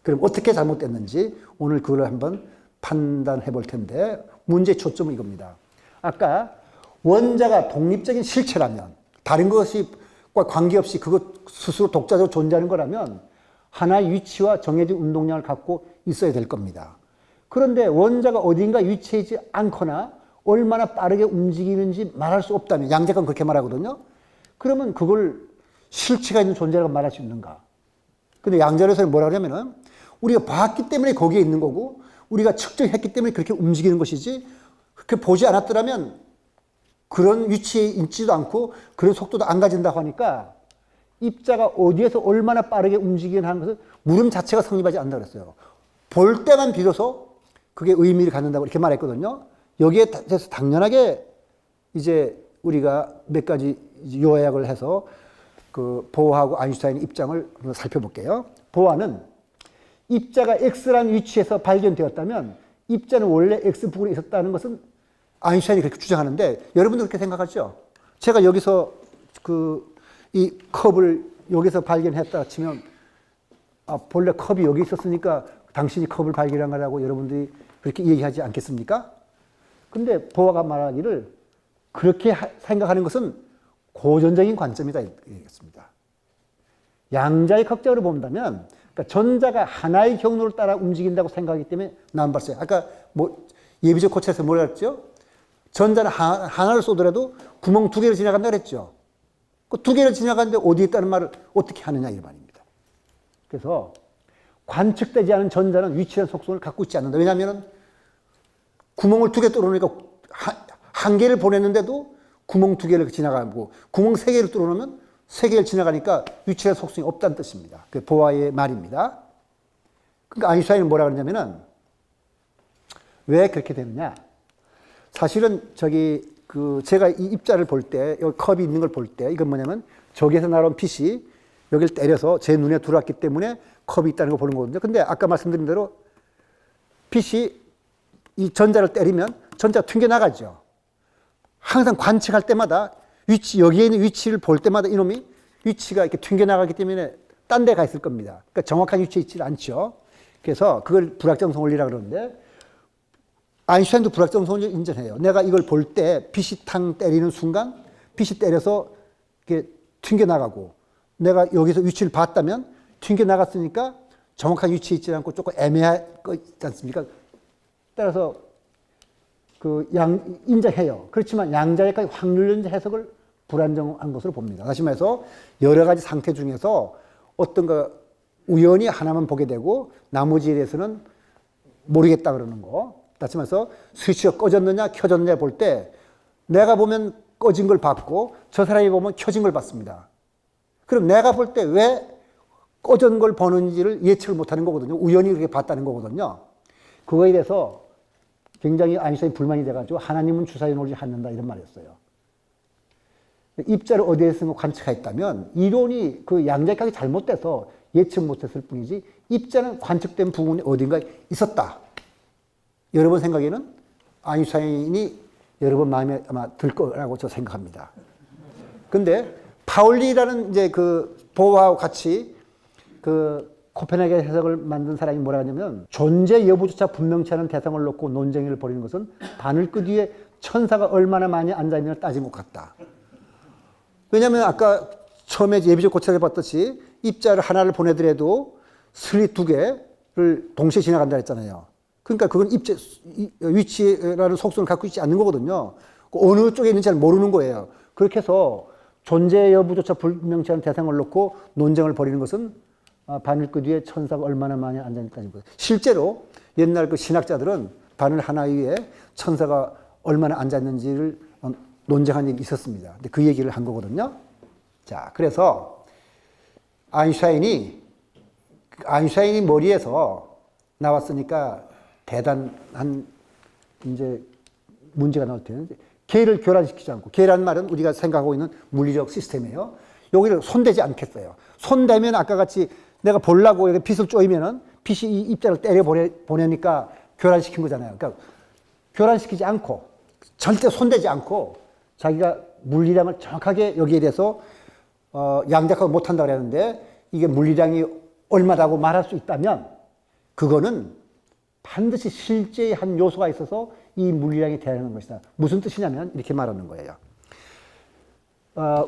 Speaker 1: 그럼 어떻게 잘못됐는지 오늘 그걸 한번 판단해 볼 텐데 문제의 초점은 이겁니다. 아까 원자가 독립적인 실체라면 다른 것과 관계없이 그것 스스로 독자적으로 존재하는 거라면 하나의 위치와 정해진 운동량을 갖고 있어야 될 겁니다. 그런데 원자가 어딘가 위치하지 않거나 얼마나 빠르게 움직이는지 말할 수 없다면 양자가 그렇게 말하거든요. 그러면 그걸 실체가 있는 존재라고 말할 수 있는가? 근데 양자에서는 뭐라 그러냐면은 우리가 봤기 때문에 거기에 있는 거고 우리가 측정했기 때문에 그렇게 움직이는 것이지 그렇게 보지 않았더라면 그런 위치에 있지도 않고 그런 속도도 안 가진다고 하니까 입자가 어디에서 얼마나 빠르게 움직이는 하는 것은 물음 자체가 성립하지 않는다고 그랬어요. 볼 때만 비로소 그게 의미를 갖는다고 이렇게 말했거든요. 여기에 대해서 당연하게 이제 우리가 몇 가지 요약을 해서 그 보아하고 아인슈타인의 입장을 한번 살펴볼게요. 보아는 입자가 X라는 위치에서 발견되었다면 입자는 원래 X 부근에 있었다는 것은 아인슈타인이 그렇게 주장하는데 여러분도 그렇게 생각하죠? 제가 여기서 이 컵을 여기서 발견했다 치면 본래 컵이 여기 있었으니까 당신이 컵을 발견한 거라고 여러분들이 그렇게 얘기하지 않겠습니까? 근데 보아가 말하기를 그렇게 생각하는 것은 고전적인 관점이다 얘기했습니다. 양자의 극적으로 본다면 그러니까 전자가 하나의 경로를 따라 움직인다고 생각하기 때문에 나온 발생. 아까 예비적 고찰에서 뭐라 했죠? 전자는 하나를 쏘더라도 구멍 두 개를 지나간다 그랬죠. 그 두 개를 지나가는데 어디에 있다는 말을 어떻게 하느냐 이 말입니다. 그래서 관측되지 않은 전자는 위치한 속성을 갖고 있지 않는다. 왜냐하면 구멍을 두 개 뚫어놓으니까 한 개를 보냈는데도 구멍 두 개를 지나가고 구멍 세 개를 뚫어놓으면 세 개를 지나가니까 위치한 속성이 없다는 뜻입니다. 그 보아의 말입니다. 그러니까 아인슈타인은 뭐라 그러냐면은 왜 그렇게 되느냐? 사실은 제가 이 입자를 볼 때, 여기 컵이 있는 걸 볼 때, 이건 뭐냐면 저기에서 날아온 빛이 여기를 때려서 제 눈에 들어왔기 때문에 컵이 있다는 걸 보는 거거든요. 근데 아까 말씀드린 대로 빛이 이 전자를 때리면 전자가 튕겨나가죠. 항상 관측할 때마다 여기에 있는 위치를 볼 때마다 이놈이 위치가 이렇게 튕겨나가기 때문에 딴 데 가 있을 겁니다. 그러니까 정확한 위치에 있지 않죠. 그래서 그걸 불확정성 원리라고 그러는데 아인슈타인도 불확정성 원리를 인정해요. 내가 이걸 볼 때 빛이 탕 때리는 순간 빛이 때려서 이렇게 튕겨나가고 내가 여기서 위치를 봤다면 튕겨나갔으니까 정확한 위치에 있지 않고 조금 애매할 거 있지 않습니까? 따라서 인정해요. 그렇지만 양자역학의 확률론적 해석을 불안정한 것으로 봅니다. 다시 말해서 여러 가지 상태 중에서 어떤 거 우연히 하나만 보게 되고 나머지에 대해서는 모르겠다 그러는 거. 다시 말해서 스위치가 꺼졌느냐 켜졌느냐 볼 때 내가 보면 꺼진 걸 봤고 저 사람이 보면 켜진 걸 봤습니다. 그럼 내가 볼 때 왜 꺼진 걸 보는지를 예측을 못하는 거거든요. 우연히 그렇게 봤다는 거거든요. 그거에 대해서 굉장히 아인슈타인이 불만이 돼가지고 하나님은 주사위에 놓지 않는다 이런 말이었어요. 입자를 어디에서 관측했다면 이론이 그 양자역학이 잘못돼서 예측 못했을 뿐이지 입자는 관측된 부분이 어딘가에 있었다. 여러분 생각에는 아인슈타인이 여러분 마음에 아마 들 거라고 저 생각합니다. 근데 파울리라는 이제 보아와 같이 코펜하겐 해석을 만든 사람이 뭐라 하냐면 존재 여부조차 분명치 않은 대상을 놓고 논쟁을 벌이는 것은 바늘끝 위에 천사가 얼마나 많이 앉아있는지를 따진 것 같다. 왜냐하면 아까 처음에 예비적 고찰을 봤듯이 입자를 하나를 보내더라도 슬릿 두 개를 동시에 지나간다 했잖아요. 그러니까 그건 위치라는 속성을 갖고 있지 않는 거거든요. 어느 쪽에 있는지 잘 모르는 거예요. 그렇게 해서 존재 여부조차 분명치 않은 대상을 놓고 논쟁을 벌이는 것은 바늘끝 위에 천사가 얼마나 많이 앉아있다는 거예요. 실제로 옛날 그 신학자들은 바늘 하나 위에 천사가 얼마나 앉았는지를 논쟁한 일이 있었습니다. 근데 그 얘기를 한 거거든요. 자, 그래서 아인슈타인이 머리에서 나왔으니까 대단한 이제 문제가 나올 텐데 개를 교란시키지 않고 개라는 말은 우리가 생각하고 있는 물리적 시스템이에요. 여기를 손대지 않겠어요. 손대면 아까 같이 내가 보려고 여기 빛을 쪼이면은 빛이 이 입자를 때려 보내니까 교란시킨 거잖아요. 그러니까 교란시키지 않고 절대 손대지 않고 자기가 물리량을 정확하게 여기에 대해서 양자역학을 못한다고 그랬는데 이게 물리량이 얼마다고 말할 수 있다면 그거는 반드시 실제의 한 요소가 있어서 이 물리량이 대응하는 것이다. 무슨 뜻이냐면 이렇게 말하는 거예요.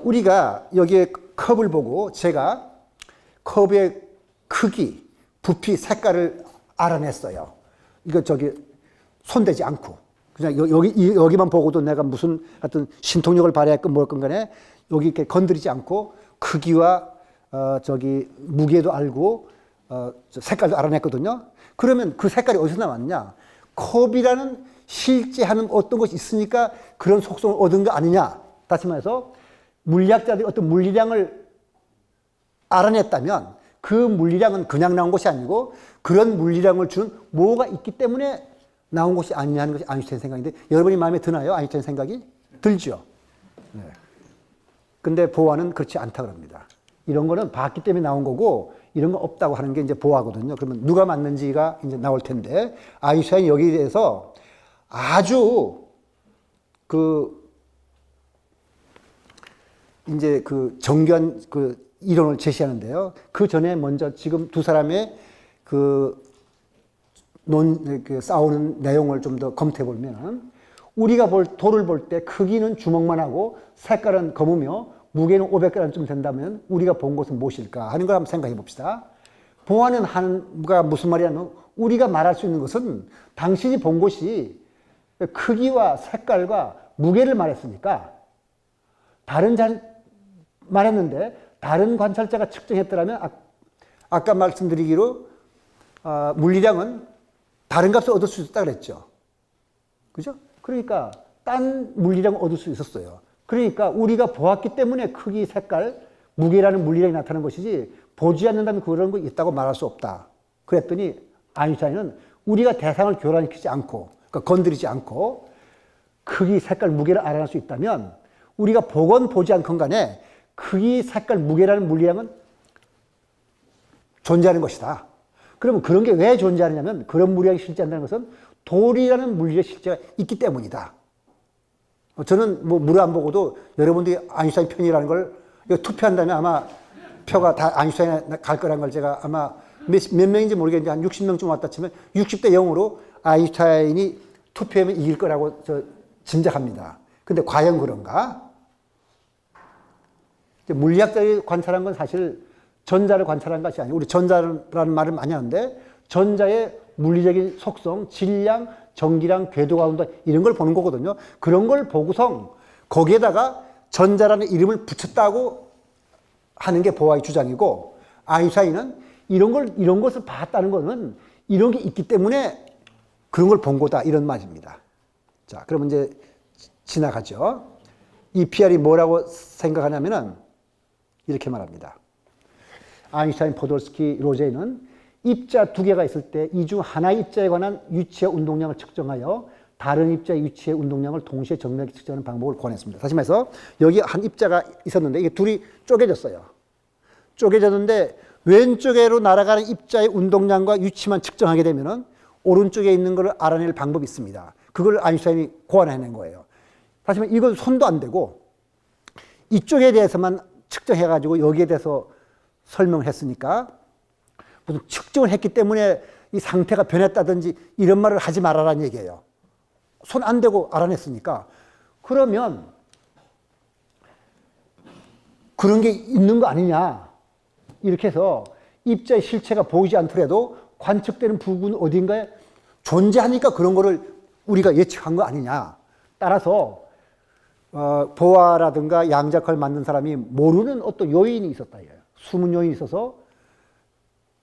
Speaker 1: 우리가 여기에 컵을 보고 제가 컵의 크기, 부피, 색깔을 알아냈어요. 이거 손대지 않고. 그냥 여기만 보고도 내가 무슨 하여튼 신통력을 발휘할건 뭘 건 간에 여기 이렇게 건드리지 않고 크기와 무게도 알고 색깔도 알아냈거든요. 그러면 그 색깔이 어디서 나왔냐? 컵이라는 실제 하는 어떤 것이 있으니까 그런 속성을 얻은 거 아니냐? 다시 말해서 물리학자들이 어떤 물리량을 알아냈다면 그 물리량은 그냥 나온 것이 아니고 그런 물리량을 준 뭐가 있기 때문에 나온 것이 아니냐 하는 것이 아인슈타인 생각인데 여러분이 마음에 드나요? 아인슈타인 생각이? 들죠. 네. 근데 보아는 그렇지 않다 그럽니다. 이런 거는 봤기 때문에 나온 거고 이런 거 없다고 하는 게 이제 보아거든요. 그러면 누가 맞는지가 이제 나올 텐데 아인슈타인이 여기에 대해서 아주 이제 정교한 이론을 제시하는데요. 그 전에 먼저 지금 두 사람의 싸우는 내용을 좀 더 검토해 보면 우리가 돌을 볼 때 크기는 주먹만 하고 색깔은 검으며 무게는 500g쯤 된다면 우리가 본 것은 무엇일까 하는 걸 한번 생각해 봅시다. 보아는 하는가 무슨 말이냐면 우리가 말할 수 있는 것은 당신이 본 것이 크기와 색깔과 무게를 말했으니까 말했는데 다른 관찰자가 측정했더라면 아까 말씀드리기로 물리량은 다른 값을 얻을 수 있었다 그랬죠. 그죠? 그러니까 딴 물리량을 얻을 수 있었어요. 그러니까 우리가 보았기 때문에 크기, 색깔, 무게라는 물리량이 나타나는 것이지 보지 않는다면 그런 거 있다고 말할 수 없다. 그랬더니 아인슈타인은 우리가 대상을 교란시키지 않고 그러니까 건드리지 않고 크기, 색깔, 무게를 알아낼 수 있다면 우리가 보건 보지 않건 간에 크기, 색깔, 무게라는 물리량은 존재하는 것이다. 그러면 그런 게 왜 존재하느냐면 그런 물리량이 실제한다는 것은 돌이라는 물리의 실제가 있기 때문이다. 저는 물을 안 보고도 여러분들이 아인슈타인 편이라는 걸 투표한다면 아마 표가 다 아인슈타인에 갈 거라는 걸 제가 아마 몇 명인지 모르겠는데 한 60명쯤 왔다 치면 60대 0으로 아인슈타인이 투표하면 이길 거라고 짐작합니다. 근데 과연 그런가? 물리학자들이 관찰한 건 사실 전자를 관찰한 것이 아니고 우리 전자라는 말을 많이 하는데 전자의 물리적인 속성, 질량, 전기량, 궤도가 온다 이런 걸 보는 거거든요. 그런 걸 보고서 거기에다가 전자라는 이름을 붙였다고 하는 게 보아의 주장이고 아인슈타인은 이런 것을 봤다는 것은 이런 게 있기 때문에 그런 걸 본 거다 이런 말입니다. 자, 그럼 이제 지나가죠. 이 PR이 뭐라고 생각하냐면은 이렇게 말합니다. 아인슈타인, 포돌스키, 로제는 입자 두 개가 있을 때 이 중 하나의 입자에 관한 위치의 운동량을 측정하여 다른 입자의 위치의 운동량을 동시에 정밀하게 측정하는 방법을 권했습니다. 다시 말해서 여기 한 입자가 있었는데 이게 둘이 쪼개졌어요. 쪼개졌는데 왼쪽으로 날아가는 입자의 운동량과 위치만 측정하게 되면은 오른쪽에 있는 것을 알아낼 방법이 있습니다. 그걸 아인슈타인이 고안해낸 거예요. 다시 말하면 이건 손도 안 되고 이쪽에 대해서만 측정해가지고 여기에 대해서 설명을 했으니까 무슨 측정을 했기 때문에 이 상태가 변했다든지 이런 말을 하지 말아라는 얘기예요. 손 안 대고 알아냈으니까. 그러면 그런 게 있는 거 아니냐. 이렇게 해서 입자의 실체가 보이지 않더라도 관측되는 부분 어딘가에 존재하니까 그런 거를 우리가 예측한 거 아니냐. 따라서 보아라든가 양자컬 만든 사람이 모르는 어떤 요인이 있었다. 숨은 요인이 있어서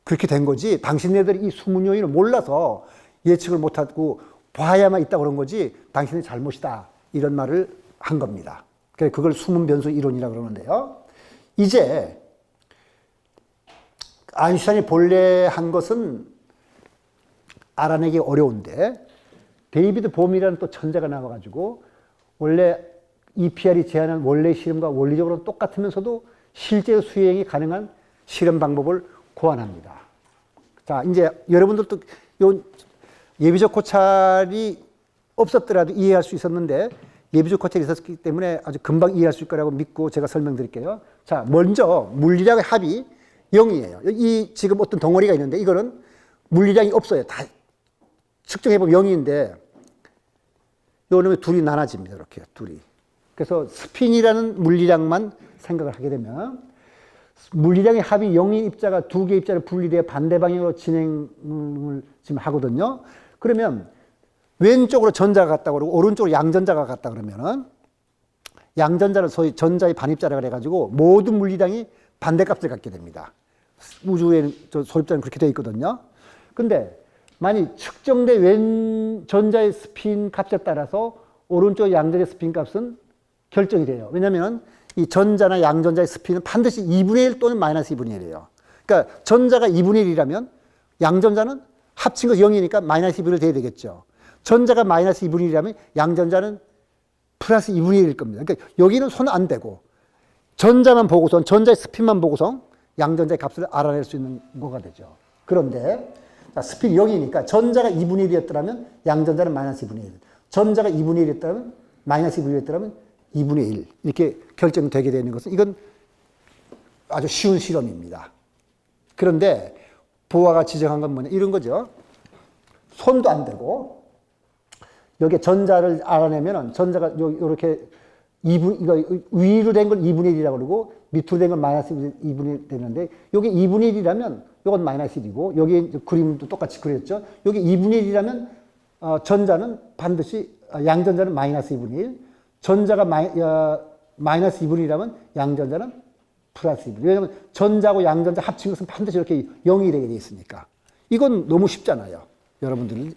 Speaker 1: 그렇게 된 거지. 당신네들이 이 숨은 요인을 몰라서 예측을 못하고 봐야만 있다고 그런 거지 당신의 잘못이다. 이런 말을 한 겁니다. 그걸 숨은 변수 이론이라고 그러는데요. 이제 아인슈타인이 본래 한 것은 알아내기 어려운데 데이비드 봄이라는 또 천재가 나와가지고 원래 EPR이 제안한 원래 실험과 원리적으로 똑같으면서도 실제 수행이 가능한 실험 방법을 고안합니다. 자, 이제 여러분들도 요 예비적 고찰이 없었더라도 이해할 수 있었는데 예비적 고찰이 있었기 때문에 아주 금방 이해할 수 있을 거라고 믿고 제가 설명드릴게요. 자, 먼저 물리량의 합이 0이에요. 이 지금 어떤 덩어리가 있는데 이거는 물리량이 없어요. 다 측정해보면 0인데 요 놈이 둘이 나눠집니다. 이렇게 둘이. 그래서 스핀이라는 물리량만 생각을 하게 되면 물리량의 합이 0인 입자가 두 개의 입자를 분리되어 반대 방향으로 진행을 지금 하거든요. 그러면 왼쪽으로 전자가 갔다 그러고 오른쪽으로 양전자가 갔다 그러면은 양전자를 소위 전자의 반입자라 그래가지고 모든 물리량이 반대값을 갖게 됩니다. 우주의 소립자는 그렇게 되어 있거든요. 근데 만약 측정된 왼 전자의 스핀 값에 따라서 오른쪽 양전자의 스핀 값은 결정이 돼요. 왜냐하면 이 전자나 양전자의 스핀은 반드시 2분의 1 또는 마이너스 2분의 1이에요. 그러니까 전자가 2분의 1이라면 양전자는 합친 것이 0이니까 마이너스 2분의 1 돼야 되겠죠. 전자가 마이너스 2분의 1이라면 양전자는 플러스 2분의 1일 겁니다. 그러니까 여기는 손 안 대고 전자만 보고서 전자의 스핀만 보고서 양전자의 값을 알아낼 수 있는 거가 되죠. 그런데 스핀 0이니까 전자가 2분의 1이었더라면 양전자는 마이너스 2분의 1. 전자가 2분의 1이었더라면 마이너스 2분의 1이었더라면 2분의 1 이렇게 결정되게 되는 것은 이건 아주 쉬운 실험입니다. 그런데 보아가 지적한 건 뭐냐 이런 거죠. 손도 안 대고 여기에 전자를 알아내면 전자가 이렇게 2분, 이거 위로 된 걸 2분의 1이라고 그러고 밑으로 된 건 마이너스 2분의 1 되는데 여기 2분의 1이라면 이건 마이너스 1이고 여기 그림도 똑같이 그렸죠. 여기 2분의 1이라면 전자는 반드시 양전자는 마이너스 2분의 1 전자가 마이너스 2분의 1이라면 양전자는 플러스 2분의 1 왜냐하면 전자하고 양전자 합친 것은 반드시 이렇게 0이 되게 되어 있으니까 이건 너무 쉽잖아요. 여러분들이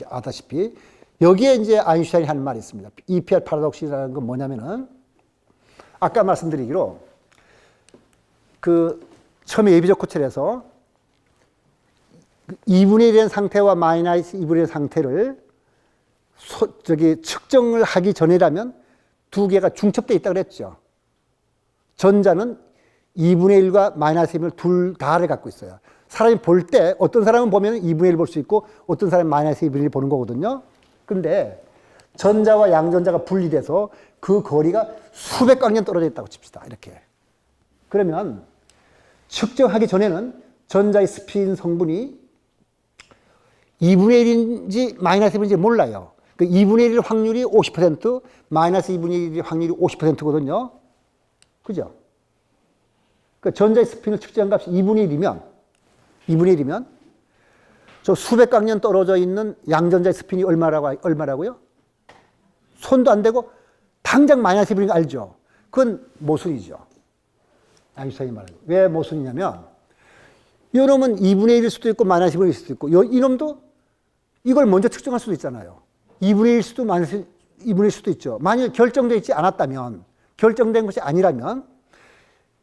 Speaker 1: 아다시피 여기에 이제 아인슈타인이 하는 말이 있습니다. EPR 파라독스라는 건 뭐냐면은 아까 말씀드리기로 그 처음에 예비적 코첼에서 2분의 1의 상태와 마이너스 2분의 1의 상태를 측정을 하기 전이라면 두 개가 중첩되어 있다고 그랬죠. 전자는 2분의 1과 마이너스 2분의 1 둘 다를 갖고 있어요. 사람이 볼 때 어떤 사람은 보면 2분의 1 볼 수 있고 어떤 사람은 마이너스 2분의 1 보는 거거든요. 근데 전자와 양전자가 분리돼서 그 거리가 수백 광년 떨어져 있다고 칩시다. 이렇게. 그러면 측정하기 전에는 전자의 스핀 성분이 2분의 1인지 마이너스 1인지 몰라요. 그 2분의 1 확률이 50%, 마이너스 2분의 1 확률이 50%거든요. 그죠? 그 전자의 스핀을 측정한 값이 2분의 1이면 저 수백 광년 떨어져 있는 양전자의 스핀이 얼마라고요? 손도 안 대고 당장 마이너스 2분인 거 알죠? 그건 모순이죠. 아인슈타인이 말하는 거. 왜 모순이냐면 이놈은 2분의 1일 수도 있고 마이너스 2분의 1일 수도 있고 이놈도 이걸 먼저 측정할 수도 있잖아요. 2분의 1일 수도 마이너스 2분의 1일 수도 있죠. 만약 결정되어 있지 않았다면 결정된 것이 아니라면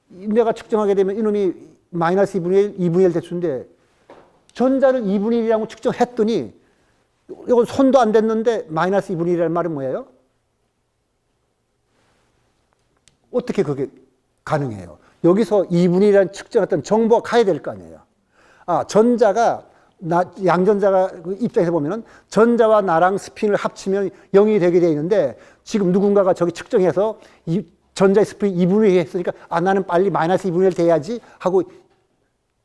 Speaker 1: 내가 측정하게 되면 이놈이 마이너스 2분의 1, 2분의 1 대수인데 전자를 2분의 1이라고 측정했더니 이건 손도 안 댔는데 마이너스 2분의 1이라는 말은 뭐예요? 어떻게 그게 가능해요? 여기서 2분의 1이라는 측정했던 정보가 가야 될 거 아니에요. 전자가 양전자가 입장에서 보면은 전자와 나랑 스핀을 합치면 0이 되게 되어 있는데 지금 누군가가 저기 측정해서 이 전자의 스핀이 2분의 1 했으니까 나는 빨리 마이너스 2분의 1 돼야지 하고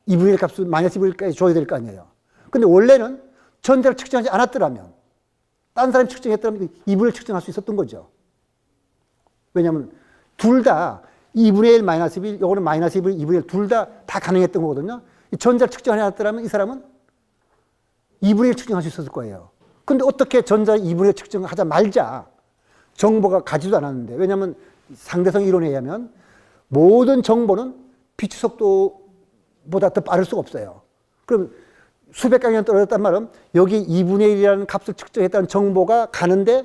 Speaker 1: 2분의 1 값을 마이너스 2분의 1까지 줘야 될 거 아니에요. 근데 원래는 전자를 측정하지 않았더라면 딴 사람이 측정했더라면 2분의 1 측정할 수 있었던 거죠. 왜냐하면 둘 다 2분의 1 마이너스 1, 요거는 마이너스 2분의 1 둘 다 가능했던 거거든요. 전자를 측정하지 않았더라면 이 사람은 2분의 1 측정할 수 있었을 거예요. 근데 어떻게 전자 2분의 1 측정을 하자 말자 정보가 가지도 않았는데 왜냐하면 상대성 이론에 의하면 모든 정보는 빛의 속도보다 더 빠를 수가 없어요. 그럼 수백 광년 떨어졌단 말은 여기 2분의 1이라는 값을 측정했다는 정보가 가는데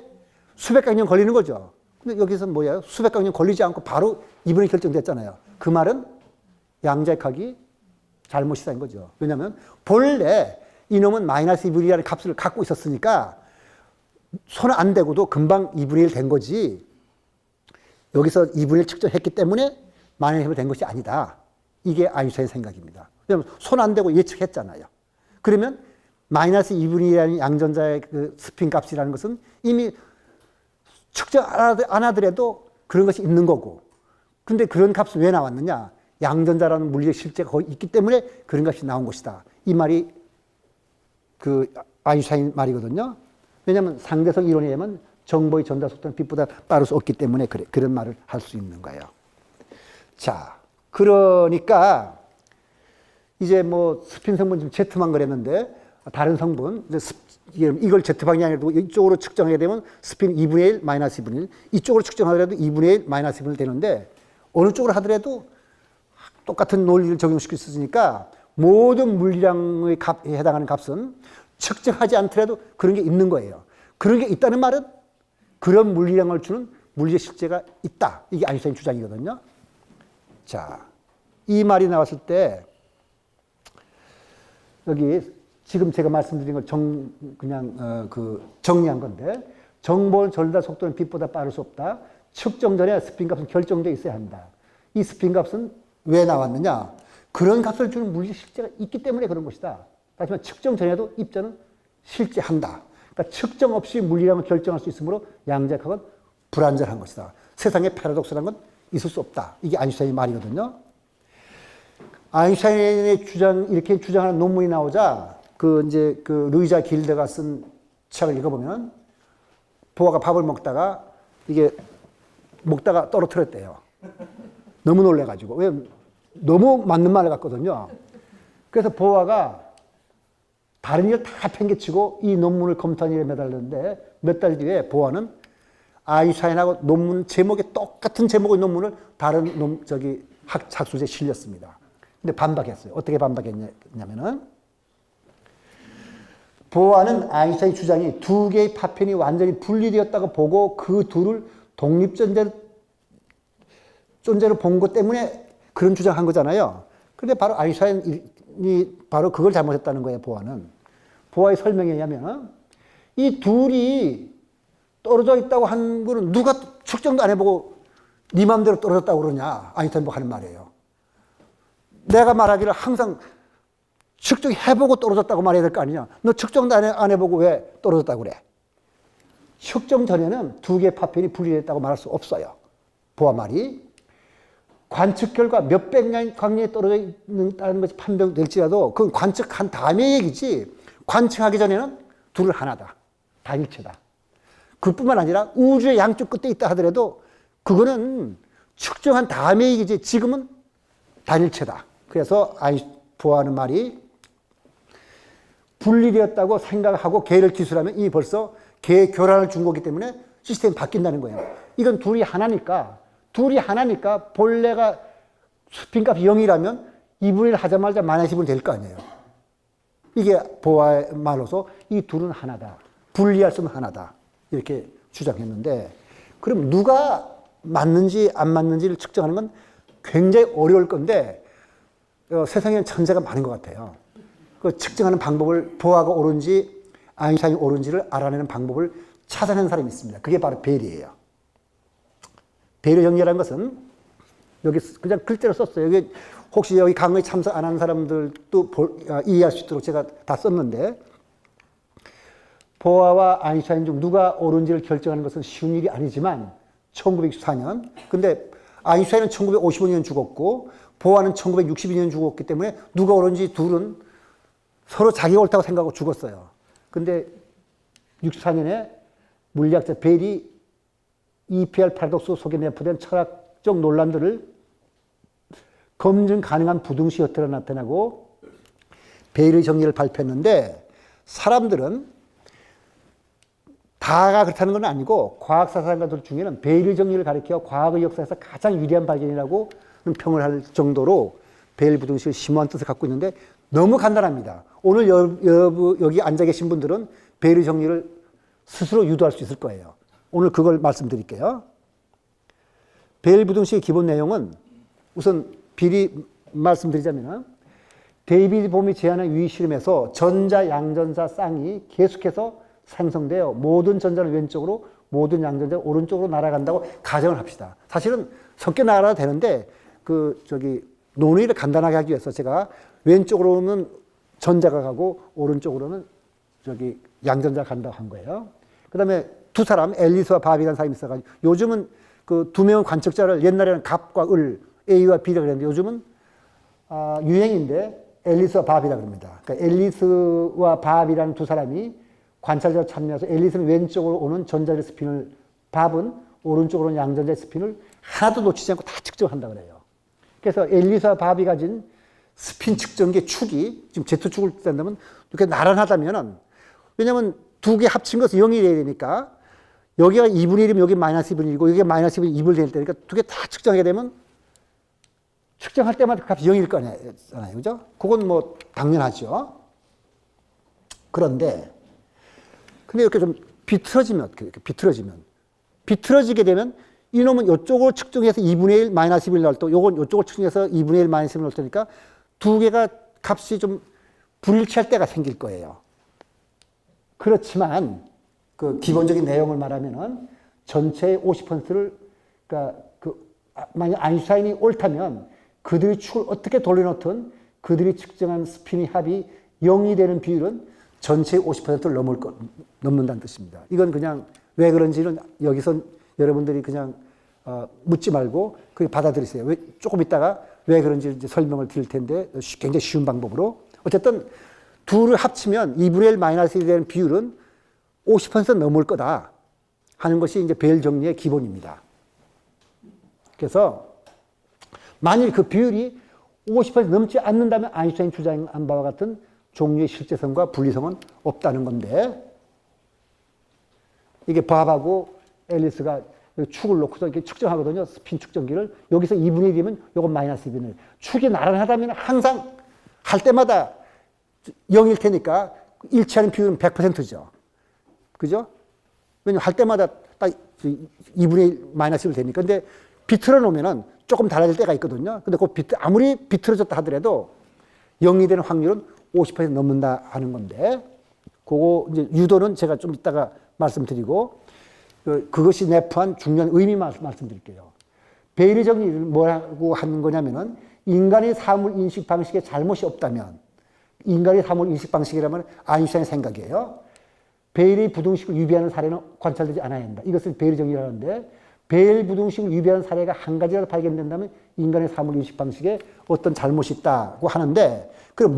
Speaker 1: 수백 광년 걸리는 거죠. 근데 여기서 뭐예요? 수백 광년 걸리지 않고 바로 2분의 1 결정됐잖아요. 그 말은 양자역학이 잘못이다는 거죠. 왜냐하면 본래 이놈은 마이너스 2분의 1이라는 값을 갖고 있었으니까 손 안 대고도 금방 2분의 1 된 거지 여기서 2분의 1 측정했기 때문에 마이너스 2분의 1 된 것이 아니다. 이게 아인슈타인 생각입니다. 왜냐하면 손 안 대고 예측했잖아요. 그러면 마이너스 2분의 1이라는 양전자의 그 스핀 값이라는 것은 이미 측정 안 하더라도 그런 것이 있는 거고 근데 그런 값은 왜 나왔느냐? 양전자라는 물리적 실제가 거기 있기 때문에 그런 값이 나온 것이다. 이 말이 그 아인슈타인 말이거든요. 왜냐하면 상대성 이론에 의하면 정보의 전달 속도는 빛보다 빠를 수 없기 때문에 그런 말을 할 수 있는 거예요. 자, 그러니까 이제 뭐 스핀 성분 지금 Z만 그랬는데 다른 성분 이걸 Z 방향으로 이쪽으로 측정하게 되면 스핀 2분의 1 마이너스 2분의 1 이쪽으로 측정하더라도 2분의 1 마이너스 2분의 1 되는데 어느 쪽으로 하더라도 똑같은 논리를 적용시킬 수 있으니까 모든 물리량에 해당하는 값은 측정하지 않더라도 그런 게 있는 거예요. 그런 게 있다는 말은 그런 물리량을 주는 물리적 실제가 있다. 이게 아인슈타인 주장이거든요. 자, 이 말이 나왔을 때 여기 지금 제가 말씀드린 걸 정리한 건데 정보를 전달 속도는 빛보다 빠를 수 없다. 측정 전에 스핀 값은 결정되어 있어야 한다. 이 스핀 값은 왜 나왔느냐? 그런 값을 주는 물리적 실제가 있기 때문에 그런 것이다. 하지만 측정 전에도 입자는 실제한다. 그러니까 측정 없이 물리량을 결정할 수 있으므로 양자역학은 불완전한 것이다. 세상에 패러독스라는 건 있을 수 없다. 이게 아인슈타인의 말이거든요. 아인슈타인의 이렇게 주장하는 논문이 나오자 루이자 길드가 쓴 책을 읽어보면 보아가 밥을 먹다가 먹다가 떨어뜨렸대요. 너무 놀래가지고. 왜? 너무 맞는 말 같거든요. 그래서 보아가 다른 일 다 팽개치고 이 논문을 검토한 일에 매달렸는데 몇 달 뒤에 보아는 아인슈타인하고 논문 제목이 똑같은 제목의 논문을 다른 학술지에 실렸습니다. 근데 반박했어요. 어떻게 반박했냐면은 보아는 아인슈타인 주장이 두 개의 파편이 완전히 분리되었다고 보고 그 둘을 독립존재로 본 것 때문에 그런 주장한 거잖아요. 그런데 바로 아인슈타인이 바로 그걸 잘못했다는 거예요, 보아는. 보아의 설명에 의하면 이 둘이 떨어져 있다고 한 거는 누가 측정도 안 해보고 네 마음대로 떨어졌다고 그러냐. 아인슈타인 하는 말이에요. 내가 말하기를 항상 측정해보고 떨어졌다고 말해야 될 거 아니냐. 너 측정도 안 해보고 왜 떨어졌다고 그래. 측정 전에는 두 개의 파편이 분리됐다고 말할 수 없어요. 보아 말이. 관측 결과 몇백 년 광년에 떨어져 있다는 것이 판명될지라도 그건 관측한 다음의 얘기지. 관측하기 전에는 둘을 하나다. 단일체다. 그뿐만 아니라 우주의 양쪽 끝에 있다 하더라도 그거는 측정한 다음의 얘기지. 지금은 단일체다. 그래서 보아하는 말이 분리되었다고 생각하고 개를 기술하면 이미 벌써 개 교란을 준 거기 때문에 시스템이 바뀐다는 거예요. 이건 둘이 하나니까 본래가 스핀값이 0이라면 2분의 1 하자마자 마이너스 2분이 될 거 아니에요. 이게 보아의 말로서 이 둘은 하나다. 분리할 수 없는 하나다. 이렇게 주장했는데 그럼 누가 맞는지 안 맞는지를 측정하는 건 굉장히 어려울 건데 세상에는 천재가 많은 것 같아요. 그 측정하는 방법을 보아가 옳은지 아인슈타인이 옳은지를 알아내는 방법을 찾아낸 사람이 있습니다. 그게 바로 베리예요. 베리 정리라는 것은 여기 그냥 글자로 썼어요. 여기 혹시 여기 강의 참석 안 한 사람들도 이해할 수 있도록 제가 다 썼는데 보아와 아인슈타인 중 누가 옳은지를 결정하는 것은 쉬운 일이 아니지만 1964년 근데 아인슈타인은 1955년 죽었고 보아는 1962년 죽었기 때문에 누가 옳은지 둘은 서로 자기가 옳다고 생각하고 죽었어요. 근데 64년에 물리학자 벨이 EPR 파라독스 속에 내포된 철학적 논란들을 검증 가능한 부등식 형태로 나타내고 벨의 정리를 발표했는데 사람들은 다가 그렇다는 건 아니고 과학사상가들 중에는 벨의 정리를 가리켜 과학의 역사에서 가장 위대한 발견이라고 평을 할 정도로 벨 부등식의 심오한 뜻을 갖고 있는데 너무 간단합니다. 오늘 여기 앉아 계신 분들은 벨의 정리를 스스로 유도할 수 있을 거예요. 오늘 그걸 말씀드릴게요. 벨 부등식의 기본 내용은 우선 미리 말씀드리자면 데이비드 봄이 제안한 유의 실험에서 전자, 양전자 쌍이 계속해서 생성되어 모든 전자는 왼쪽으로 모든 양전자는 오른쪽으로 날아간다고 가정을 합시다. 사실은 섞여 날아가도 되는데 논의를 간단하게 하기 위해서 제가 왼쪽으로는 전자가 가고 오른쪽으로는 양전자가 간다고 한 거예요. 그 다음에 두 사람, 앨리스와 바비라는 사람이 있어가지고 요즘은 그 두 명의 관측자를 옛날에는 갑과 을, A와 B라고 그랬는데 요즘은 유행인데 앨리스와 밥이라 그럽니다. 그러니까 앨리스와 밥이라는 두 사람이 관찰자로 참여해서 앨리스는 왼쪽으로 오는 전자의 스핀을, 밥은 오른쪽으로 오는 양전자의 스핀을 하나도 놓치지 않고 다 측정한다 그래요. 그래서 앨리스와 밥이 가진 스핀 측정기의 축이 지금 Z축을 뜬다면 이렇게 나란하다면은, 왜냐면 두 개 합친 것은 0이 돼야 되니까 여기가 2분의 1이면 여기 마이너스 2분의 1이고 여기가 마이너스 2분의 2분의 1될 때니까 두 개 다 측정하게 되면 측정할 때마다 그 값이 0일 거잖아요. 그죠? 그건 뭐 당연하죠. 그런데 근데 이렇게 좀 비틀어지게 되면 이놈은 이쪽으로 측정해서 2분의 1 마이너스 1 넣을 때 요건 이쪽으로 측정해서 2분의 1 마이너스 1 넣을 테니까 두 개가 값이 좀 불일치할 때가 생길 거예요. 그렇지만 그 기본적인 내용을 말하면은 전체의 50%를, 그러니까 만약 아인슈타인이 옳다면 그들이 축을 어떻게 돌려놓든 그들이 측정한 스핀의 합이 0이 되는 비율은 전체의 50%를 넘는다는 뜻입니다. 이건 그냥 왜 그런지는 여기서 여러분들이 그냥 묻지 말고 그냥 받아들이세요. 조금 있다가 왜 그런지 이제 설명을 드릴 텐데 굉장히 쉬운 방법으로. 어쨌든 둘을 합치면 2분의 1 마이너스 1이 되는 비율은 50% 넘을 거다 하는 것이 이제 베일 정리의 기본입니다. 그래서 만일 그 비율이 50% 넘지 않는다면 아인슈타인 주장한 바와 같은 종류의 실제성과 분리성은 없다는 건데, 이게 밥하고 앨리스가 축을 놓고서 이렇게 측정하거든요. 스핀 측정기를. 여기서 2분의 1이면 요건 마이너스 2분의 1. 축이 나란하다면 항상 할 때마다 0일 테니까 일치하는 비율은 100%죠. 그죠? 왜냐면 할 때마다 딱 2분의 1 마이너스 1 되니까. 근데 비틀어 놓으면은 조금 달라질 때가 있거든요. 근데 아무리 비틀어졌다 하더라도 0이 되는 확률은 50% 넘는다 하는 건데, 그거 이제 유도는 제가 좀 이따가 말씀드리고, 그것이 내포한 중요한 의미 말씀드릴게요. 베일의 정리를 뭐라고 하는 거냐면은, 인간의 사물 인식 방식에 잘못이 없다면, 인간의 사물 인식 방식이라면 아인슈타인의 생각이에요. 베일의 부등식을 유비하는 사례는 관찰되지 않아야 한다. 이것을 베일의 정리라는데, 베일 부등식을 유비하는 사례가 한 가지라도 발견된다면 인간의 사물 인식 방식에 어떤 잘못이 있다고 하는데, 그럼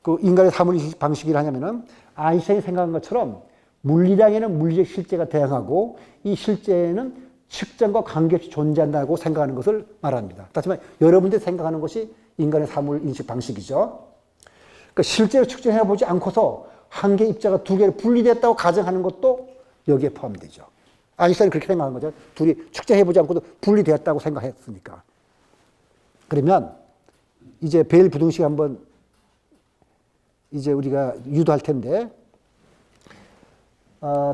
Speaker 1: 그 인간의 사물 인식 방식이라 하냐면은 아인슈타인이 생각한 것처럼 물리량에는 물리적 실제가 대항하고 이 실제에는 측정과 관계없이 존재한다고 생각하는 것을 말합니다. 하지만 여러분들이 생각하는 것이 인간의 사물 인식 방식이죠. 그러니까 실제로 측정해 보지 않고서 한 개의 입자가 두 개로 분리됐다고 가정하는 것도 여기에 포함되죠. 아인슈타인이 그렇게 생각한 거죠. 둘이 측정해보지 않고도 분리되었다고 생각했으니까. 그러면 이제 베일 부등식 한번 이제 우리가 유도할 텐데,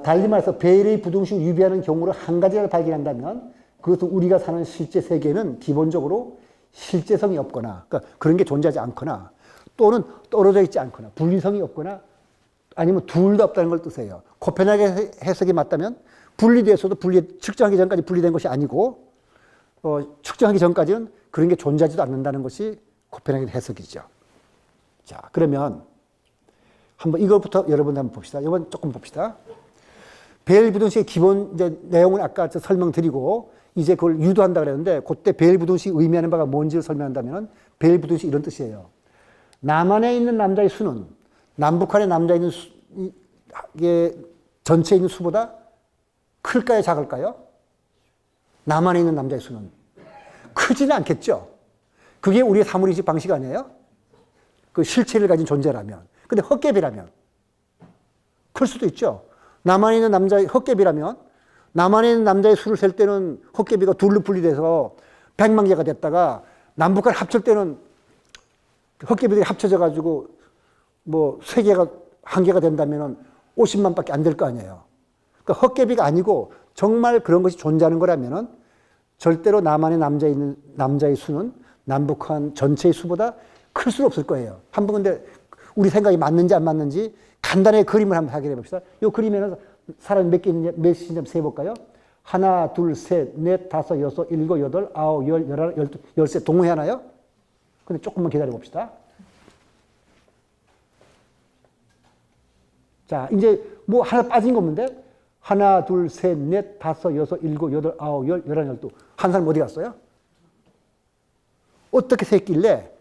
Speaker 1: 달리 말해서 베일의 부등식을 유비하는 경우를 한 가지를 발견한다면 그것은 우리가 사는 실제 세계는 기본적으로 실제성이 없거나, 그러니까 그런 게 존재하지 않거나, 또는 떨어져 있지 않거나, 분리성이 없거나, 아니면 둘 다 없다는 걸 뜻해요. 코페르니쿠스 해석이 맞다면 분리돼서도 측정하기 전까지 분리된 것이 아니고, 측정하기 전까지는 그런 게 존재하지도 않는다는 것이 코페르니쿠스 해석이죠. 자, 그러면 한번 이것부터 여러분 한번 봅시다. 이번 조금 봅시다. 베일 부등식의 기본 이제 내용을 아까 설명드리고 이제 그걸 유도한다 그랬는데, 그때 베일 부등식이 의미하는 바가 뭔지를 설명한다면 베일 부등식이 이런 뜻이에요. 남한에 있는 남자의 수는 남북한의 남자에 있는 전체에 있는 수보다 클까요, 작을까요? 남한에 있는 남자의 수는 크지는 않겠죠. 그게 우리의 사물인식 방식 아니에요? 그 실체를 가진 존재라면. 근데 헛개비라면 클 수도 있죠. 남한에 있는 남자의 헛개비라면, 남한에 있는 남자의 수를 셀 때는 헛개비가 둘로 분리돼서 100만 개가 됐다가 남북한 합칠 때는 헛개비들이 합쳐져 가지고 뭐 3개가 1개가 된다면 50만 밖에 안 될 거 아니에요. 그러니까 헛개비가 아니고 정말 그런 것이 존재하는 거라면은 절대로 남한의 남자의 수는 남북한 전체의 수보다 클 수는 없을 거예요. 한번 근데 우리 생각이 맞는지 안 맞는지 간단하게 그림을 한번 확인해 봅시다. 이 그림에는 사람이 몇 개 있는지 몇인지 한번 세볼까요? 하나, 둘, 셋, 넷, 다섯, 여섯, 일곱, 여덟, 아홉, 열, 열하나, 열두, 열세. 동의하나요? 근데 조금만 기다려 봅시다. 자, 이제 뭐 하나 빠진 거 없는데? 하나, 둘, 셋, 넷, 다섯, 여섯, 일곱, 여덟, 아홉, 열, 열하나, 열두. 한 사람 어디 갔어요? 어떻게 셌길래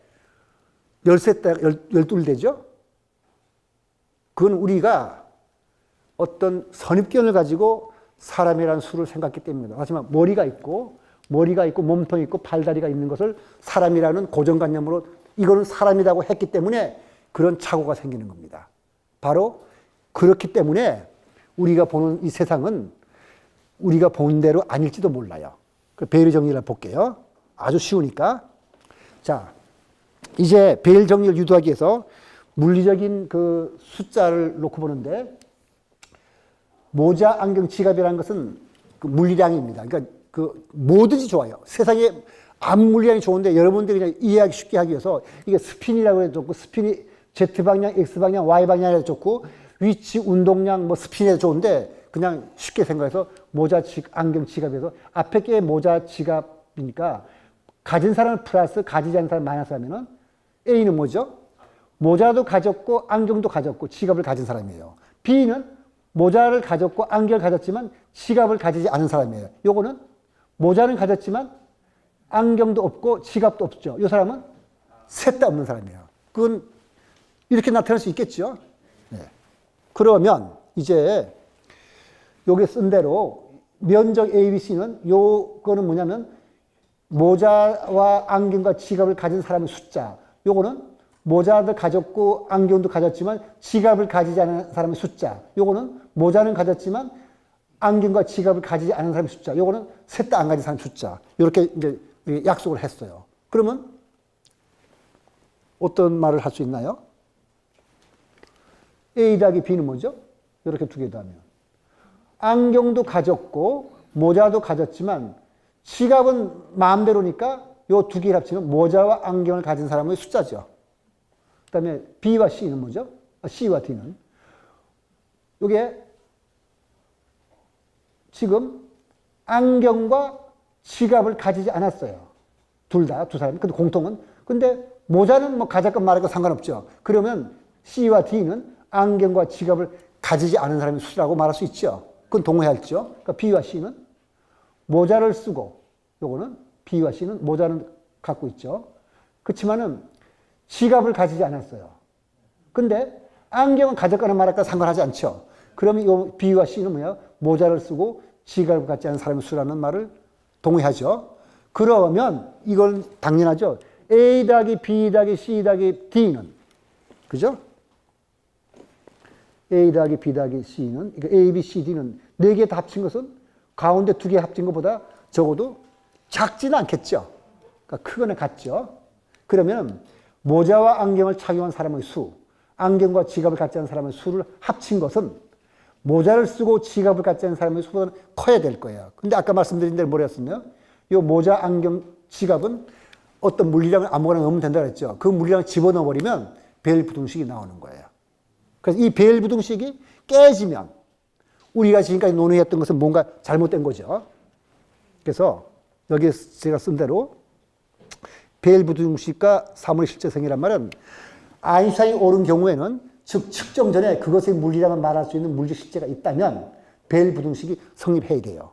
Speaker 1: 13대, 12대죠? 그건 우리가 어떤 선입견을 가지고 사람이라는 수를 생각했기 때문입니다. 하지만 머리가 있고 몸통이 있고 팔다리가 있는 것을 사람이라는 고정관념으로 이거는 사람이라고 했기 때문에 그런 착오가 생기는 겁니다. 바로 그렇기 때문에 우리가 보는 이 세상은 우리가 본 대로 아닐지도 몰라요. 베일 정리를 볼게요. 아주 쉬우니까. 자, 이제 베일 정리를 유도하기 위해서 물리적인 그 숫자를 놓고 보는데 모자, 안경, 지갑이라는 것은 그 물리량입니다. 그러니까 그 뭐든지 좋아요. 세상에 아무 물리량이 좋은데 여러분들이 그냥 이해하기 쉽게 하기 위해서 이게 스핀이라고 해도 좋고 스핀이 Z방향, X방향, Y방향이라도 좋고 위치, 운동량, 뭐 스핀에도 좋은데 그냥 쉽게 생각해서 모자, 안경, 지갑에서 앞에 게 모자, 지갑이니까 가진 사람은 플러스 가지지 않은 사람은 마이너스 하면은 A는 뭐죠? 모자도 가졌고 안경도 가졌고 지갑을 가진 사람이에요. B는 모자를 가졌고 안경을 가졌지만 지갑을 가지지 않은 사람이에요. 요거는 모자는 가졌지만 안경도 없고 지갑도 없죠. 이 사람은 셋 다 없는 사람이에요. 그건 이렇게 나타날 수 있겠죠. 네. 그러면 이제 여기 쓴 대로 면적 ABC는 요거는 뭐냐면 모자와 안경과 지갑을 가진 사람의 숫자. 요거는 모자도 가졌고 안경도 가졌지만 지갑을 가지지 않은 사람의 숫자. 요거는 모자는 가졌지만 안경과 지갑을 가지지 않은 사람의 숫자. 요거는 셋 다 안 가진 사람의 숫자. 이렇게 이제 약속을 했어요. 그러면 어떤 말을 할 수 있나요? A 더하기 B는 뭐죠? 이렇게 두 개 더하면. 안경도 가졌고 모자도 가졌지만 지갑은 마음대로니까 요 두 개를 합치면 모자와 안경을 가진 사람의 숫자죠. 그 다음에 B와 C는 뭐죠? C와 D는. 이게 지금 안경과 지갑을 가지지 않았어요. 둘 다, 두 사람. 근데 공통은. 근데 모자는 뭐 가졌건 말았건 상관없죠. 그러면 C와 D는 안경과 지갑을 가지지 않은 사람의 수라고 말할 수 있죠. 그건 동의할죠. 그러니까 B와 C는 모자를 쓰고, 요거는 B와 C는 모자는 갖고 있죠. 그렇지만은 지갑을 가지지 않았어요. 근데 안경은 가졌거나 말았거나 상관하지 않죠. 그러면 요 B와 C는 뭐야? 모자를 쓰고 지갑을 갖지 않은 사람의 수라는 말을 동의하죠. 그러면 이건 당연하죠. A 더하기 B 더하기 C 더하기 D는, 그죠? A 더하기 B 더하기 C는, 그러니까 A, B, C, D는 네 개 다 합친 것은 가운데 두 개 합친 것보다 적어도 작지는 않겠죠. 그러니까 크거나 같죠. 그러면 모자와 안경을 착용한 사람의 수, 안경과 지갑을 갖지 않은 사람의 수를 합친 것은 모자를 쓰고 지갑을 갖지 않은 사람의 수보다는 커야 될 거예요. 근데 아까 말씀드린 대로 뭐랬었나요? 이 모자, 안경, 지갑은 어떤 물리량을 아무거나 넣으면 된다고 했죠. 그 물리량을 집어넣어 버리면 베일 부등식이 나오는 거예요. 그래서 이 베일 부등식이 깨지면 우리가 지금까지 논의했던 것은 뭔가 잘못된 거죠. 그래서 여기 제가 쓴 대로 베일 부등식과 사물의 실제성이란 말은 아인슈타인이 옳은 경우에는 즉 측정 전에 그것의 물리량을 말할 수 있는 물리적 실제가 있다면 베일 부등식이 성립해야 돼요.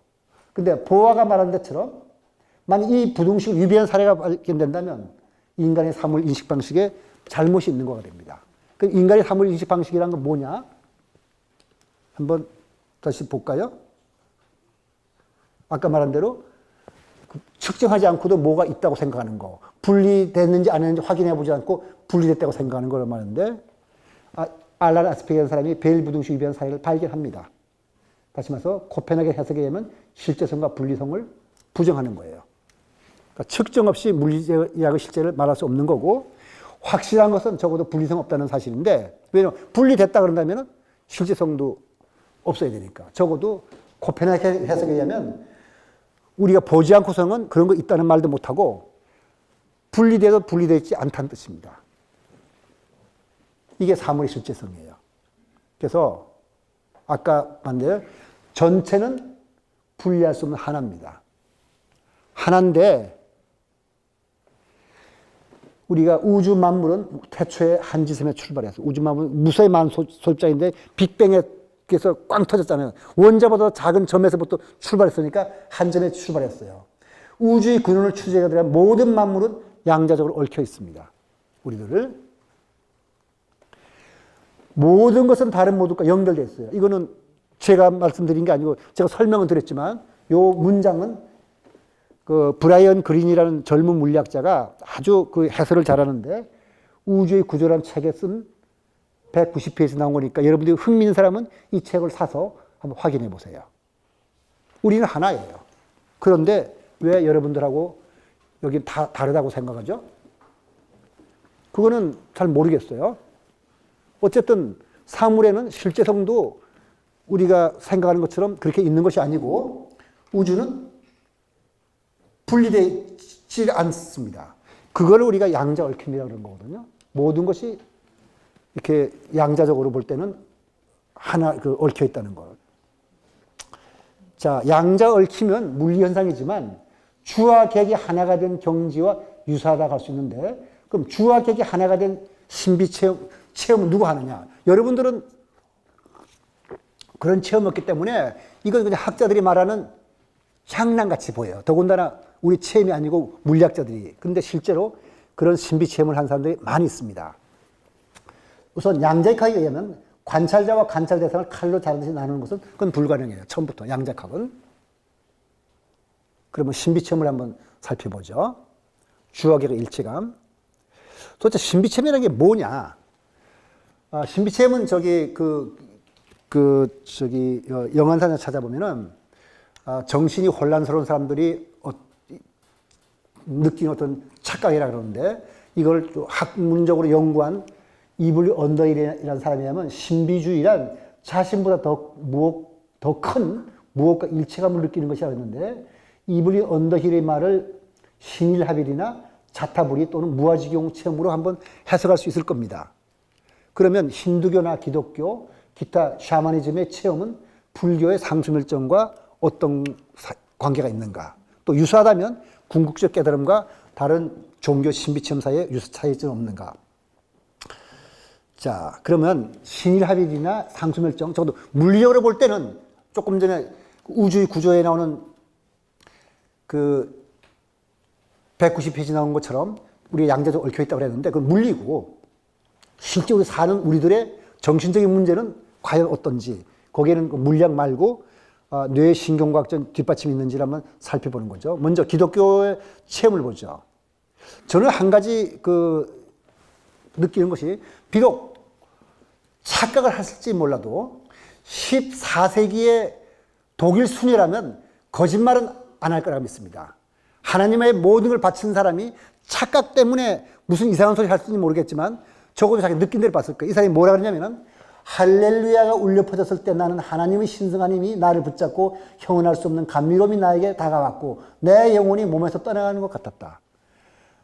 Speaker 1: 근데 보아가 말한 것처럼 만약 이 부등식을 위배한 사례가 발견된다면 인간의 사물 인식 방식에 잘못이 있는 거가 됩니다. 그 인간의 사물 인식 방식이란 건 뭐냐? 한번 다시 볼까요? 아까 말한 대로 측정하지 않고도 뭐가 있다고 생각하는 거, 분리됐는지 안 했는지 확인해 보지 않고 분리됐다고 생각하는 거란 말인데, 알란 아스페이라는 사람이 베일 부등식 위배한 사례를 발견합니다. 다시 말해서 코펜하겐 해석에 의하면 실제성과 분리성을 부정하는 거예요. 그러니까 측정 없이 물리학의 실제를 말할 수 없는 거고, 확실한 것은 적어도 분리성 없다는 사실인데, 왜냐하면 분리됐다 그런다면 실제성도 없어야 되니까. 적어도 코펜하겐 해석에 의하면 우리가 보지 않고서는 그런 거 있다는 말도 못하고 분리돼도 분리되어 있지 않다는 뜻입니다. 이게 사물의 실제성이에요. 그래서 아까 말한 전체는 분리할 수 없는 하나입니다. 하나인데 우리가 우주 만물은 태초에 한 지점에 출발했어요. 우주 만물은 무수히 많은 소입자인데 빅뱅에서 꽝 터졌잖아요. 원자보다 작은 점에서부터 출발했으니까 한 점에 출발했어요. 우주의 근원을 추적하게 되면 모든 만물은 양자적으로 얽혀 있습니다. 우리들을. 모든 것은 다른 모두가 연결되어 있어요. 이거는 제가 말씀드린 게 아니고 제가 설명은 드렸지만 요 문장은 그 브라이언 그린이라는 젊은 물리학자가 아주 그 해설을 잘하는데 우주의 구조라는 책에 쓴 190페이지 나온 거니까 여러분들이 흥미있는 사람은 이 책을 사서 한번 확인해 보세요. 우리는 하나예요. 그런데 왜 여러분들하고 여기 다 다르다고 생각하죠? 그거는 잘 모르겠어요. 어쨌든 사물에는 실제성도 우리가 생각하는 것처럼 그렇게 있는 것이 아니고 우주는 분리되지 않습니다. 그걸 우리가 양자 얽힘이라고 그러는 거거든요. 모든 것이 이렇게 양자적으로 볼 때는 하나 얽혀 있다는 걸. 자, 양자 얽히면 물리 현상이지만 주와 객이 하나가 된 경지와 유사하다고 할 수 있는데 그럼 주와 객이 하나가 된 신비 체험은 누가 하느냐? 여러분들은 그런 체험이 없기 때문에 이건 그냥 학자들이 말하는 향락같이 보여요. 더군다나 우리 체험이 아니고 물리학자들이. 그런데 실제로 그런 신비 체험을 한 사람들이 많이 있습니다. 우선 양자역학에 의하면 관찰자와 관찰 대상을 칼로 자르듯이 나누는 것은 그건 불가능해요. 처음부터 양자역학은. 그러면 신비 체험을 한번 살펴보죠. 주역의 일체감. 도대체 신비 체험이라는 게 뭐냐? 신비 체험은 영안사에 찾아보면은 정신이 혼란스러운 사람들이 느끼는 어떤 착각이라 그러는데 이걸 학문적으로 연구한 이블리 언더힐이라는 사람이 하면 신비주의란 자신보다 더 큰 무엇과 일체감을 느끼는 것이라고 했는데 이블리 언더힐의 말을 신일합일이나 자타불이 또는 무아지경 체험으로 한번 해석할 수 있을 겁니다. 그러면 힌두교나 기독교, 기타 샤머니즘의 체험은 불교의 상수멸정과 어떤 관계가 있는가? 또 유사하다면 궁극적 깨달음과 다른 종교 신비체험 사이에 유사 차이점이 없는가? 자, 그러면 신일합일이나 상수멸정, 적어도 물리적으로 볼 때는 조금 전에 우주의 구조에 나오는 그 190페이지 나온 것처럼 우리 양자적 얽혀 있다고 그랬는데 그건 물리고 실제 우리 사는 우리들의 정신적인 문제는 과연 어떤지 거기에는 물리학 말고 뇌 신경과학적 뒷받침이 있는지를 한번 살펴보는 거죠. 먼저 기독교의 체험을 보죠. 저는 한 가지 느끼는 것이 비록 착각을 했을지 몰라도 14세기의 독일 순회라면 거짓말은 안 할 거라고 믿습니다. 하나님의 모든 걸 바친 사람이 착각 때문에 무슨 이상한 소리 할지 모르겠지만 적어도 자기 느낀 대로 봤을 거예요. 이 사람이 뭐라 그러냐면은 할렐루야가 울려 퍼졌을 때 나는 하나님의 신성한 힘이 나를 붙잡고 형언할 수 없는 감미로움이 나에게 다가왔고 내 영혼이 몸에서 떠나가는 것 같았다.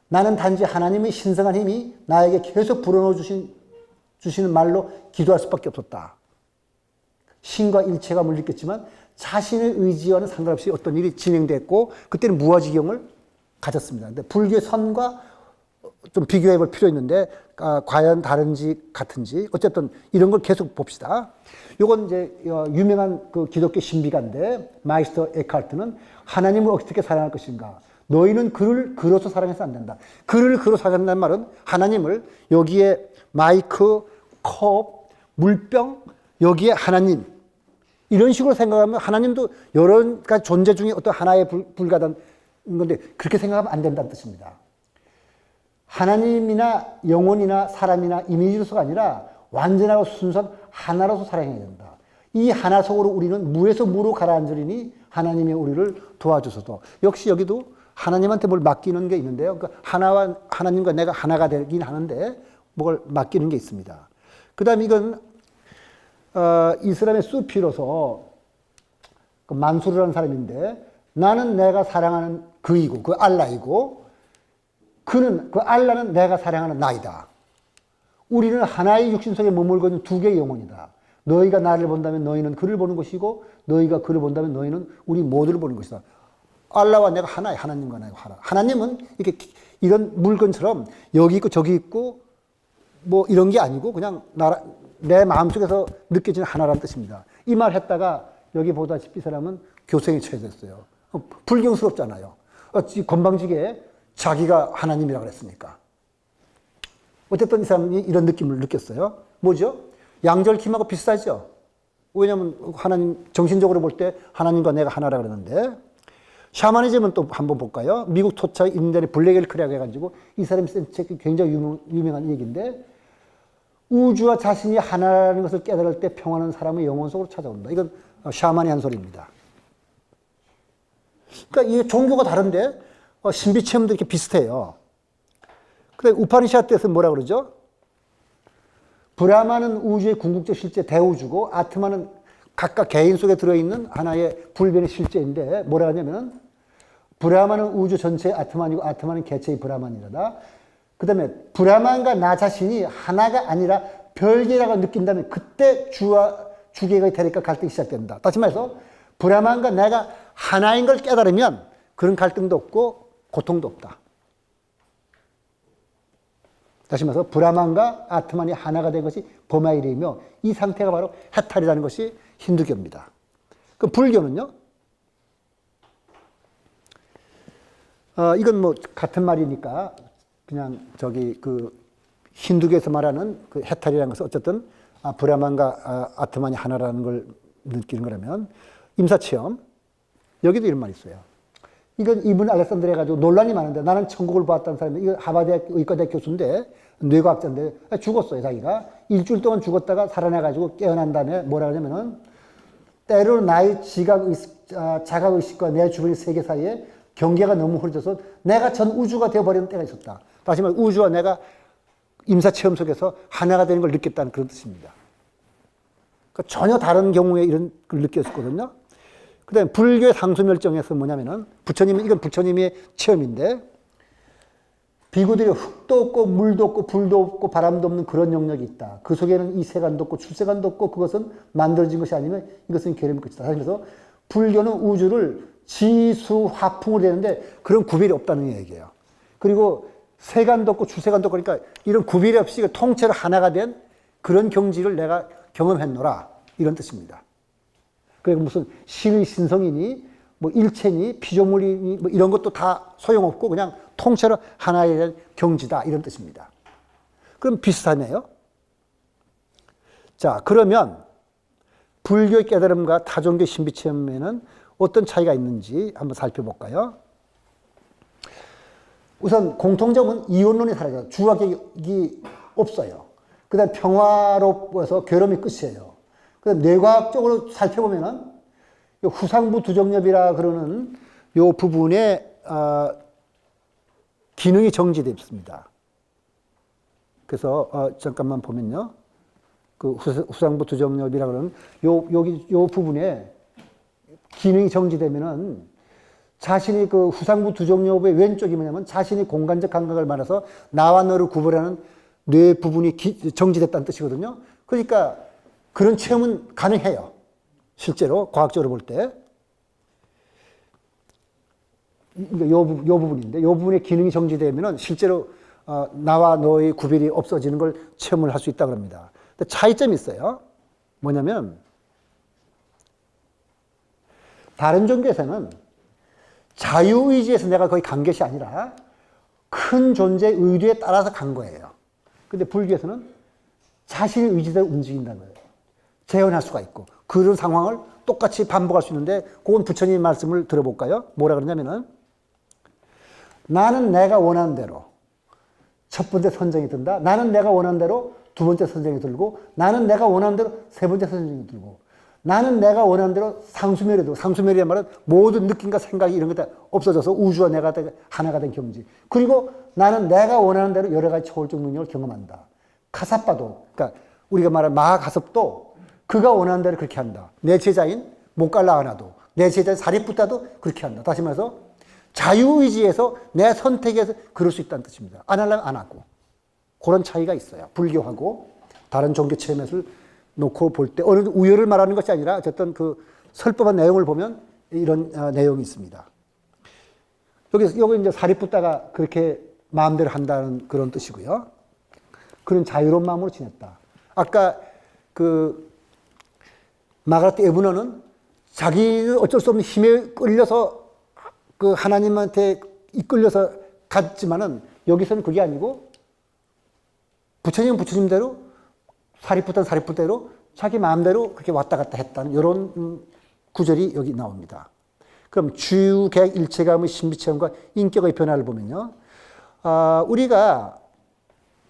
Speaker 1: 나는 단지 하나님의 신성한 힘이 나에게 계속 불어넣어 주시는 말로 기도할 수밖에 없었다. 신과 일체감을 느꼈지만 자신의 의지와는 상관없이 어떤 일이 진행됐고 그때는 무아지경을 가졌습니다. 근데 불교의 선과 좀 비교해 볼 필요 있는데 과연 다른지 같은지 어쨌든 이런 걸 계속 봅시다. 요건 이제 유명한 그 기독교 신비가인데 마이스터 에카르트는 하나님을 어떻게 사랑할 것인가? 너희는 그를 그로서 사랑해서 안 된다. 그를 그로 사랑한다는 말은 하나님을 여기에 마이크, 컵, 물병 여기에 하나님 이런 식으로 생각하면 하나님도 여러 가지 존재 중에 어떤 하나에 불과한 건데 그렇게 생각하면 안 된다는 뜻입니다. 하나님이나 영혼이나 사람이나 이미지로서가 아니라 완전하고 순수한 하나로서 사랑해야 된다. 이 하나 속으로 우리는 무에서 무로 가라앉으리니 하나님의 우리를 도와주소서. 역시 여기도 하나님한테 뭘 맡기는 게 있는데요. 그러니까 하나님과 내가 하나가 되긴 하는데 뭘 맡기는 게 있습니다. 그 다음에 이건 이슬람의 수피로서 그 만수르라는 사람인데 나는 내가 사랑하는 그이고 그 알라이고 그는 그 알라는 내가 사랑하는 나이다. 우리는 하나의 육신 속에 머물고 있는 두 개의 영혼이다. 너희가 나를 본다면 너희는 그를 보는 것이고 너희가 그를 본다면 너희는 우리 모두를 보는 것이다. 알라와 내가 하나야. 하나님과 내가 하나. 하나님은 이렇게 이런 물건처럼 여기 있고 저기 있고 뭐 이런 게 아니고 그냥 내 마음속에서 느껴지는 하나라는 뜻입니다. 이 말 했다가 여기 보다시피 이 사람은 교생에 처해졌어요. 불경스럽잖아요. 건방지게 자기가 하나님이라고 그랬으니까. 어쨌든 이 사람이 이런 느낌을 느꼈어요. 뭐죠? 양절킴하고 비슷하죠? 왜냐하면 하나님, 정신적으로 볼 때 하나님과 내가 하나라 그러는데, 샤머니즘은 또 한번 볼까요? 미국 토착 인간의 블랙엘크라고 해가지고 이 사람이 쓴 책이 굉장히 유명한 얘기인데, 우주와 자신이 하나라는 것을 깨달을 때 평안한 사람의 영혼 속으로 찾아온다. 이건 샤만이 한 소리입니다. 그러니까 이게 종교가 다른데 신비 체험도 이렇게 비슷해요. 근데 우파니샤드에서 뭐라 그러죠? 브라마는 우주의 궁극적 실제 대우주고 아트마는 각각 개인 속에 들어있는 하나의 불변의 실제인데 뭐라 하냐면 브라마는 우주 전체의 아트만이고 아트만은 개체의 브라만이다. 그 다음에 브라만과 나 자신이 하나가 아니라 별개라고 느낀다면 그때 주와 주계가 되니까 갈등이 시작된다. 다시 말해서 브라만과 내가 하나인 걸 깨달으면 그런 갈등도 없고 고통도 없다. 다시 말해서 브라만과 아트만이 하나가 된 것이 보마일이며 이 상태가 바로 해탈이라는 것이 힌두교입니다. 그 불교는요? 이건 뭐 같은 말이니까 그냥 저기 그 힌두교에서 말하는 그 해탈이라는 것은 어쨌든 브라만과 아트만이 하나라는 걸 느끼는 거라면 임사체험 여기도 이런 말이 있어요. 이건 이분 알렉산드리아 가지고 논란이 많은데 나는 천국을 보았다는 사람이 이거 하버드 의과대학 교수인데 뇌과학자인데 죽었어요. 자기가 일주일 동안 죽었다가 살아나가지고 깨어난 다음에 뭐라 그러냐면은 때로 나의 자각의식과 내 주변의 세계 사이에 경계가 너무 흐려져서 내가 전 우주가 되어버리는 때가 있었다. 다시 말해 우주와 내가 임사체험 속에서 하나가 되는 걸 느꼈다는 그런 뜻입니다. 그러니까 전혀 다른 경우에 이런 걸 느꼈었거든요. 그 다음에 불교의 상수멸정에서 뭐냐면은 이건 부처님의 체험인데 비구들이 흙도 없고 물도 없고 불도 없고 바람도 없는 그런 영역이 있다. 그 속에는 이 세간도 없고 출세간도 없고 그것은 만들어진 것이 아니면 이것은 계름의 끝이다. 그래서 불교는 우주를 지수 화풍으로 되는데 그런 구별이 없다는 얘기예요. 그리고 세간도 없고 출세간도 없고 그러니까 이런 구별이 없이 통째로 하나가 된 그런 경지를 내가 경험했노라 이런 뜻입니다. 그리고 무슨 신의 신성이니 뭐 일체니 피조물이니 뭐 이런 것도 다 소용없고 그냥 통째로 하나에 대한 경지다 이런 뜻입니다. 그럼 비슷하네요. 자, 그러면 불교의 깨달음과 타종교 신비 체험에는 어떤 차이가 있는지 한번 살펴볼까요? 우선 공통점은 이원론이 사라져요. 주악이 없어요. 그 다음에 평화로워서 괴로움이 끝이에요. 그 다음에 뇌과학적으로 살펴보면은 후상부 두정엽이라 그러는 요 부분에 기능이 정지되어 있습니다. 그래서 잠깐만 보면요. 그 후상부 두정엽이라 그러는 요 부분에 기능이 정지되면은 자신이 그 후상부 두정엽의 왼쪽이 뭐냐면 자신이 공간적 감각을 말해서 나와 너를 구분하는 뇌 부분이 정지됐다는 뜻이거든요. 그러니까 그런 체험은 가능해요. 실제로 과학적으로 볼 때. 요 부분인데 요 부분의 기능이 정지되면은 실제로 나와 너의 구별이 없어지는 걸 체험을 할 수 있다고 합니다. 근데 차이점이 있어요. 뭐냐면 다른 종교에서는 자유의지에서 내가 거의 간 것이 아니라 큰 존재의 의도에 따라서 간 거예요. 근데 불교에서는 자신의 의지대로 움직인다는 거예요. 재현할 수가 있고 그런 상황을 똑같이 반복할 수 있는데 그건 부처님 말씀을 들어볼까요? 뭐라 그러냐면은 나는 내가 원하는 대로 첫 번째 선정이 든다. 나는 내가 원하는 대로 두 번째 선정이 들고 나는 내가 원하는 대로 세 번째 선정이 들고 나는 내가 원하는 대로 상수멸에도 상수멸이란 말은 모든 느낌과 생각이 이런 게 다 없어져서 우주와 내가 하나가 된 경지. 그리고 나는 내가 원하는 대로 여러 가지 초월적 능력을 경험한다. 카사빠도 그러니까 우리가 말하는 마하가섭도 그가 원하는 대로 그렇게 한다. 내 제자인 모칼라하나도 내 제자인 사리푸타도 그렇게 한다. 다시 말해서 자유의지에서 내 선택에서 그럴 수 있다는 뜻입니다. 안 하려면 안 하고. 그런 차이가 있어요. 불교하고 다른 종교 체험을 놓고 볼 때 어느 우열을 말하는 것이 아니라 어쨌든 그 설법한 내용을 보면 이런 내용이 있습니다. 여기 이제 사리푸타가 그렇게 마음대로 한다는 그런 뜻이고요. 그런 자유로운 마음으로 지냈다. 아까 그 마가라트 에브너는 자기는 어쩔 수 없는 힘에 끌려서 그 하나님한테 이끌려서 갔지만은 여기서는 그게 아니고 부처님은 부처님대로, 사리푸트는 사리푸트대로 자기 마음대로 그렇게 왔다 갔다 했다는 이런 구절이 여기 나옵니다. 그럼 주유, 계약, 일체감의 신비체험과 인격의 변화를 보면요. 우리가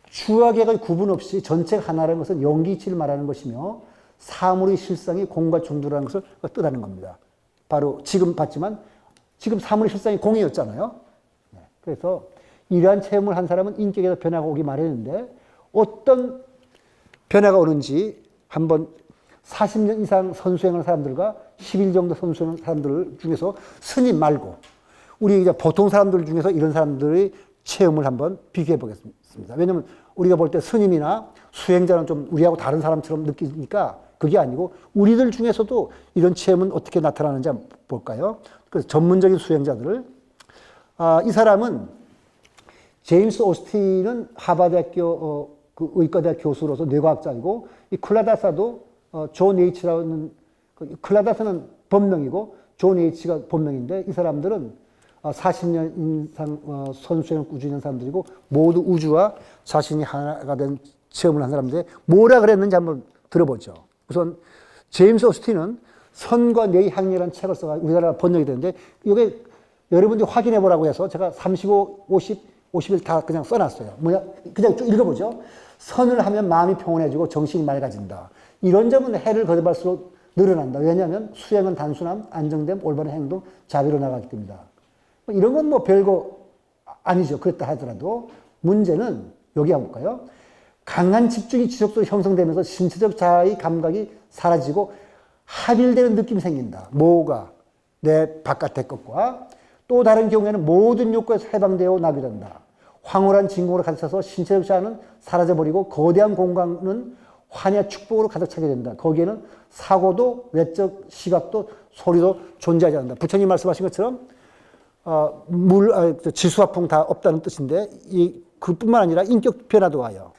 Speaker 1: 주와 계약의 구분 없이 전체가 하나라는 것은 영기이치를 말하는 것이며 사물의 실상이 공과 중도라는 것을 뜻하는 겁니다. 바로 지금 봤지만 지금 사물의 실상이 공이었잖아요. 그래서 이러한 체험을 한 사람은 인격에서 변화가 오기 마련인데 어떤 변화가 오는지 한번 40년 이상 선수행하는 사람들과 10일 정도 선수하는 사람들 중에서 스님 말고 우리 이제 보통 사람들 중에서 이런 사람들의 체험을 한번 비교해 보겠습니다. 왜냐하면 우리가 볼 때 스님이나 수행자는 좀 우리하고 다른 사람처럼 느끼니까 그게 아니고 우리들 중에서도 이런 체험은 어떻게 나타나는지 한번 볼까요? 그래서 전문적인 수행자들을 이 사람은 제임스 오스틴은 하버드대학교 그 의과대학 교수로서 뇌과학자이고 이 클라다사도 존 H라는 클라다사는 본명이고 존 H가 본명인데 이 사람들은 40년 이상 선수행을 꾸준히 한 사람들이고 모두 우주와 자신이 하나가 된 체험을 한 사람들이 뭐라 그랬는지 한번 들어보죠. 우선 제임스 오스틴은 선과 뇌의 향리라는 책을 써가지고 우리나라 번역이 되는데 이게 여러분들이 확인해 보라고 해서 제가 35, 50일 다 그냥 써놨어요. 뭐냐? 그냥 쭉 읽어보죠. 선을 하면 마음이 평온해지고 정신이 맑아진다. 이런 점은 해를 거듭할수록 늘어난다. 왜냐하면 수행은 단순함, 안정됨, 올바른 행동, 자비로 나가기 때문이다. 이런 건 뭐 별거 아니죠. 그랬다 하더라도 문제는 여기 한번 볼까요? 강한 집중이 지속적으로 형성되면서 신체적 자아의 감각이 사라지고 합일되는 느낌이 생긴다. 뭐가? 내 바깥의 것과 또 다른 경우에는 모든 욕구에서 해방되어 나게 된다. 황홀한 진공으로 가득 차서 신체적 자아는 사라져버리고 거대한 공간은 환희와 축복으로 가득 차게 된다. 거기에는 사고도 외적 시각도 소리도 존재하지 않는다. 부처님 말씀하신 것처럼 지수화풍 다 없다는 뜻인데 그뿐만 아니라 인격 변화도 와요.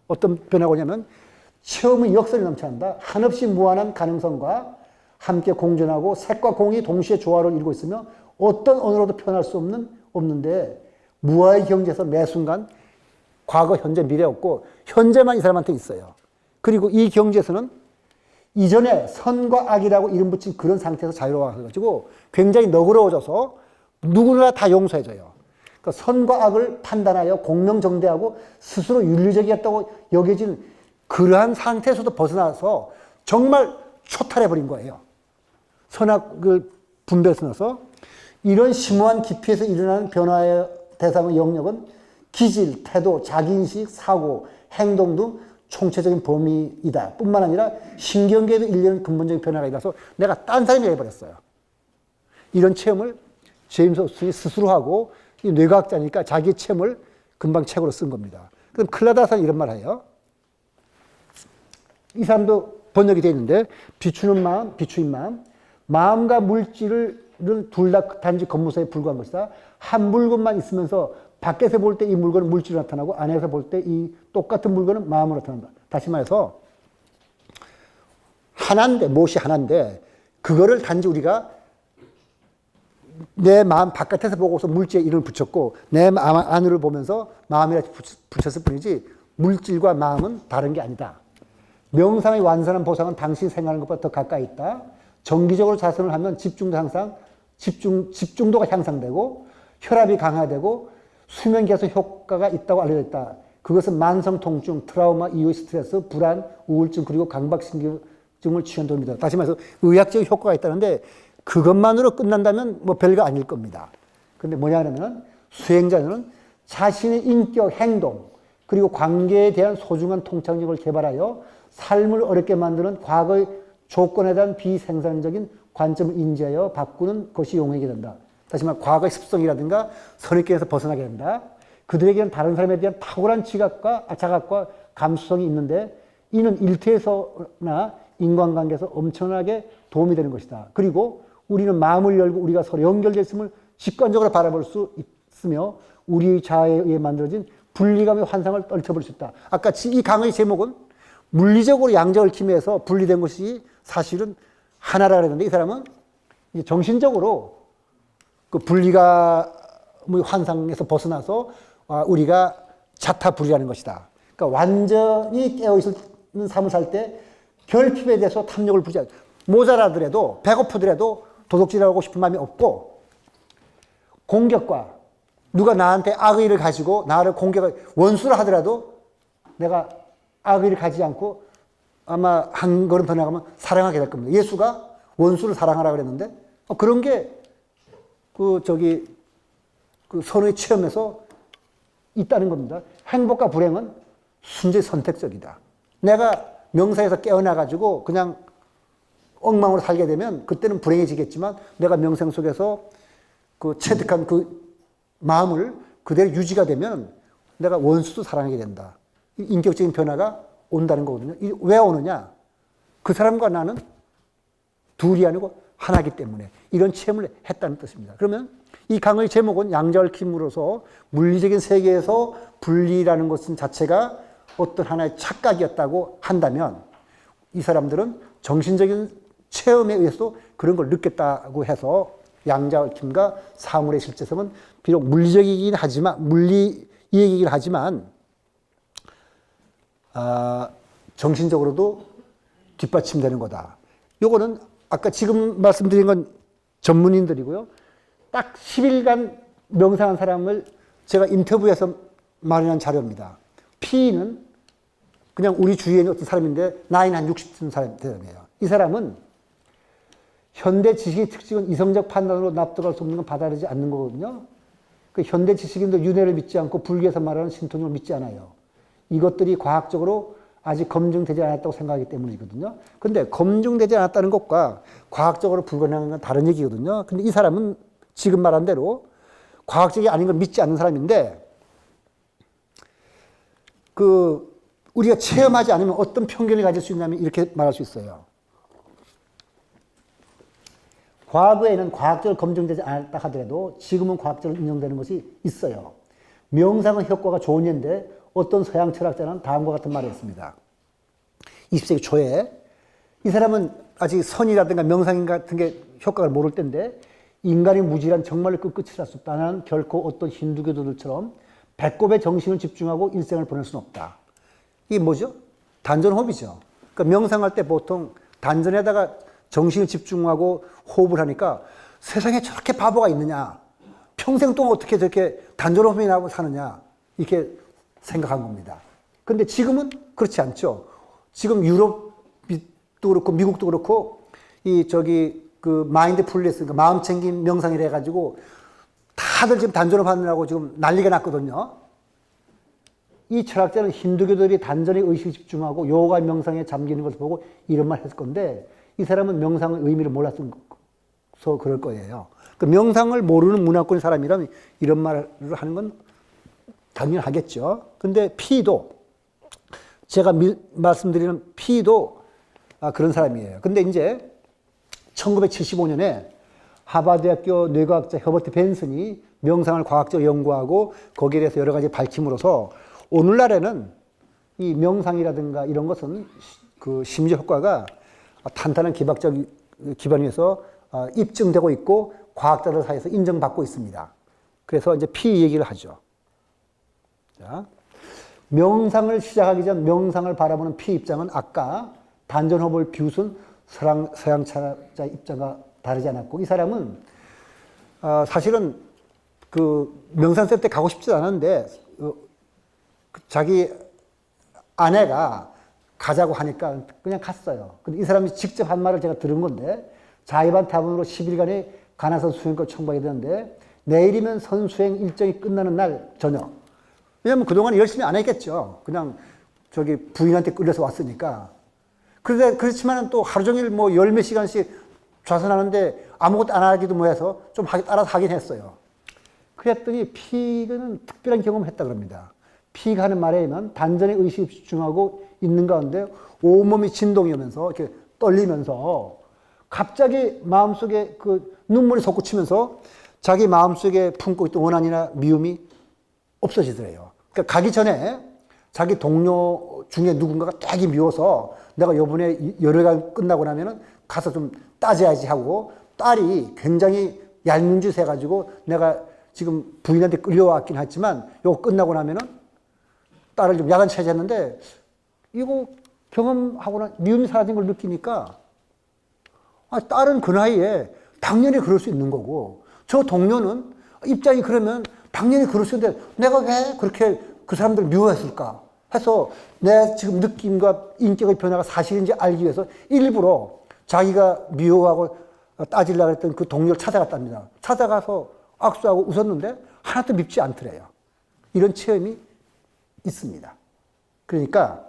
Speaker 1: 어떤 변화가 오냐면 체험의 역설이 넘쳐난다. 한없이 무한한 가능성과 함께 공존하고 색과 공이 동시에 조화를 이루고 있으며 어떤 언어로도 표현할 수 없는데 무아의 경지에서 매 순간 과거, 현재, 미래 없고 현재만 이 사람한테 있어요. 그리고 이 경지에서는 이전에 선과 악이라고 이름 붙인 그런 상태에서 자유로워가지고 굉장히 너그러워져서 누구나 다 용서해줘요. 그러니까 선과 악을 판단하여 공명정대하고 스스로 윤리적이었다고 여겨진 그러한 상태에서도 벗어나서 정말 초탈해버린 거예요. 선악을 분별해서 나서 이런 심오한 깊이에서 일어나는 변화의 대상의 영역은 기질, 태도, 자기인식, 사고, 행동 등 총체적인 범위이다. 뿐만 아니라 신경계에도 일련의 근본적인 변화가 일어나서 내가 딴 사람이 해버렸어요. 이런 체험을 제임스 오스틴이 스스로 하고 이 뇌과학자니까 자기 체험을 금방 책으로 쓴 겁니다. 그럼 클라다사는 이런 말을 해요. 이 사람도 번역이 되어 있는데 비추는 마음, 비추인 마음, 마음과 물질을 둘 다 단지 겉모습에 불과한 것이다. 한 물건만 있으면서 밖에서 볼 때 이 물건은 물질로 나타나고 안에서 볼 때 이 똑같은 물건은 마음으로 나타난다. 다시 말해서 하나인데 무엇이 하나인데 그거를 단지 우리가 내 마음 바깥에서 보고서 물질에 이름을 붙였고 내 마음 안으로 보면서 마음이라 붙였을 뿐이지 물질과 마음은 다른 게 아니다. 명상의 완전한 보상은 당신이 생각하는 것보다 더 가까이 있다. 정기적으로 자선을 하면 집중도가 향상되고 혈압이 강화되고 수면 개선 효과가 있다고 알려져 있다. 그것은 만성 통증, 트라우마, 이후 스트레스, 불안, 우울증 그리고 강박신경증을 치유하는 도움이 된다. 다시 말해서 의학적인 효과가 있다는데 그것만으로 끝난다면 뭐 별거 아닐 겁니다. 근데 뭐냐면 수행자는 자신의 인격, 행동 그리고 관계에 대한 소중한 통찰력을 개발하여 삶을 어렵게 만드는 과거의 조건에 대한 비생산적인 관점을 인지하여 바꾸는 것이 용이하게 된다. 다시 말해 과거의 습성이라든가 선입견에서 벗어나게 된다. 그들에게는 다른 사람에 대한 탁월한 지각과 자각과 감수성이 있는데 이는 일터에서나 인간관계에서 엄청나게 도움이 되는 것이다. 그리고 우리는 마음을 열고 우리가 서로 연결되어 있음을 직관적으로 바라볼 수 있으며 우리의 자아에 의해 만들어진 분리감의 환상을 떨쳐볼 수 있다. 아까 이 강의 제목은 물리적으로 양자 얽힘에서 분리된 것이 사실은 하나라 그랬는데 이 사람은 정신적으로 그 분리감의 환상에서 벗어나서 우리가 자타불이라는 것이다. 그러니까 완전히 깨어있는 삶을 살 때 결핍에 대해서 탐욕을 부지 모자라더라도 배고프더라도 도둑질하고 싶은 마음이 없고, 공격과 누가 나한테 악의를 가지고 나를 원수를 하더라도 내가 악의를 가지지 않고 아마 한 걸음 더 나가면 사랑하게 될 겁니다. 예수가 원수를 사랑하라 그랬는데 그런 게 그 선의 체험에서 있다는 겁니다. 행복과 불행은 순전히 선택적이다. 내가 명상에서 깨어나가지고 그냥 엉망으로 살게 되면 그때는 불행해지겠지만, 내가 명상 속에서 그 체득한 그 마음을 그대로 유지가 되면 내가 원수도 사랑하게 된다. 인격적인 변화가 온다는 거거든요. 왜 오느냐? 그 사람과 나는 둘이 아니고 하나이기 때문에 이런 체험을 했다는 뜻입니다. 그러면 이 강의 제목은 양자 얽힘으로써 물리적인 세계에서 분리라는 것은 자체가 어떤 하나의 착각이었다고 한다면, 이 사람들은 정신적인 체험에 의해서 그런 걸 느꼈다고 해서 양자 얽힘과 사물의 실제성은 비록 물리적이긴 하지만 정신적으로도 뒷받침되는 거다. 요거는 아까 지금 말씀드린 건 전문인들이고요. 딱 10일간 명상한 사람을 제가 인터뷰해서 마련한 자료입니다. P는 그냥 우리 주위에 있는 어떤 사람인데 나이는 한 60쯤 사람이에요. 이 사람은 현대 지식의 특징은 이성적 판단으로 납득할 수 없는 건 받아들이지 않는 거거든요. 그 현대 지식인들 윤회를 믿지 않고 불교에서 말하는 신통을 믿지 않아요. 이것들이 과학적으로 아직 검증되지 않았다고 생각하기 때문이거든요. 근데 검증되지 않았다는 것과 과학적으로 불가능한 건 다른 얘기거든요. 근데 이 사람은 지금 말한 대로 과학적이 아닌 걸 믿지 않는 사람인데, 우리가 체험하지 않으면 어떤 편견을 가질 수 있냐면 이렇게 말할 수 있어요. 과거에는 과학적으로 검증되지 않았다 하더라도 지금은 과학적으로 인정되는 것이 있어요. 명상은 효과가 좋은 예인데 어떤 서양 철학자는 다음과 같은 말을 했습니다. 20세기 초에 이 사람은 아직 선이라든가 명상 같은 게 효과를 모를 때인데, 인간의 무지란 정말로 끝끝이 할 수 없다. 나는 결코 어떤 힌두교도들처럼 배꼽에 정신을 집중하고 일생을 보낼 수는 없다. 이게 뭐죠? 단전호흡이죠. 그러니까 명상할 때 보통 단전에다가 정신을 집중하고 호흡을 하니까 세상에 저렇게 바보가 있느냐, 평생 동안 어떻게 저렇게 단전호흡이나 하고 사느냐, 이렇게 생각한 겁니다. 근데 지금은 그렇지 않죠. 지금 유럽도 그렇고 미국도 그렇고 그 마인드풀니스, 그러니까 마음 챙김 명상이라 해가지고 다들 지금 단전호흡 하느라고 지금 난리가 났거든요. 이 철학자는 힌두교들이 단전에 의식을 집중하고 요가 명상에 잠기는 것을 보고 이런 말 했을 건데, 이 사람은 명상의 의미를 몰라서 그럴 거예요. 그 명상을 모르는 문화권의 사람이라면 이런 말을 하는 건 당연하겠죠. 근데 P도, 제가 말씀드리는 P도 그런 사람이에요. 근데 이제 1975년에 하버드대학교 뇌과학자 허버트 벤슨이 명상을 과학적으로 연구하고 거기에 대해서 여러 가지 밝힘으로써 오늘날에는 이 명상이라든가 이런 것은 그 심리적 효과가 탄탄한 기박적 기반 위에서 입증되고 있고 과학자들 사이에서 인정받고 있습니다. 그래서 이제 P 얘기를 하죠. 자, 명상을 시작하기 전 명상을 바라보는 P 입장은 아까 단전호흡을 비웃은 서양 철학자 입장과 다르지 않았고, 이 사람은 사실은 그 명상센터 때 가고 싶지 않았는데 자기 아내가 가자고 하니까 그냥 갔어요. 근데 이 사람이 직접 한 말을 제가 들은 건데, 자의반 타분으로 10일간의 가나선 수행권 청구하게 되는데 내일이면 선수행 일정이 끝나는 날 저녁. 왜냐면 그동안 열심히 안 했겠죠. 그냥 부인한테 끌려서 왔으니까. 그렇지만 또 하루 종일 뭐 열 몇 시간씩 좌선하는데 아무것도 안 하기도 뭐해서 좀 따라서 하긴 했어요. 그랬더니 P는 특별한 경험을 했다 그럽니다. P가 하는 말에 의하면 단전에 의식이 집중하고 있는 가운데 온몸이 진동이 오면서 이렇게 떨리면서 갑자기 마음속에 그 눈물이 솟구치면서 자기 마음속에 품고 있던 원한이나 미움이 없어지더래요. 그러니까 가기 전에 자기 동료 중에 누군가가 되게 미워서 내가 요번에 열흘간 끝나고 나면은 가서 좀 따져야지 하고, 딸이 굉장히 얄문 짓 해가지고 내가 지금 부인한테 끌려왔긴 했지만 요거 끝나고 나면은 딸을 좀 야간 차지했는데 이거 경험하고는 미움이 사라진 걸 느끼니까 딸은 그 나이에 당연히 그럴 수 있는 거고 저 동료는 입장이 그러면 당연히 그럴 수 있는데 내가 왜 그렇게 그 사람들을 미워했을까 해서 내 지금 느낌과 인격의 변화가 사실인지 알기 위해서 일부러 자기가 미워하고 따지려고 했던 그 동료를 찾아갔답니다. 찾아가서 악수하고 웃었는데 하나도 밉지 않더래요. 이런 체험이 있습니다. 그러니까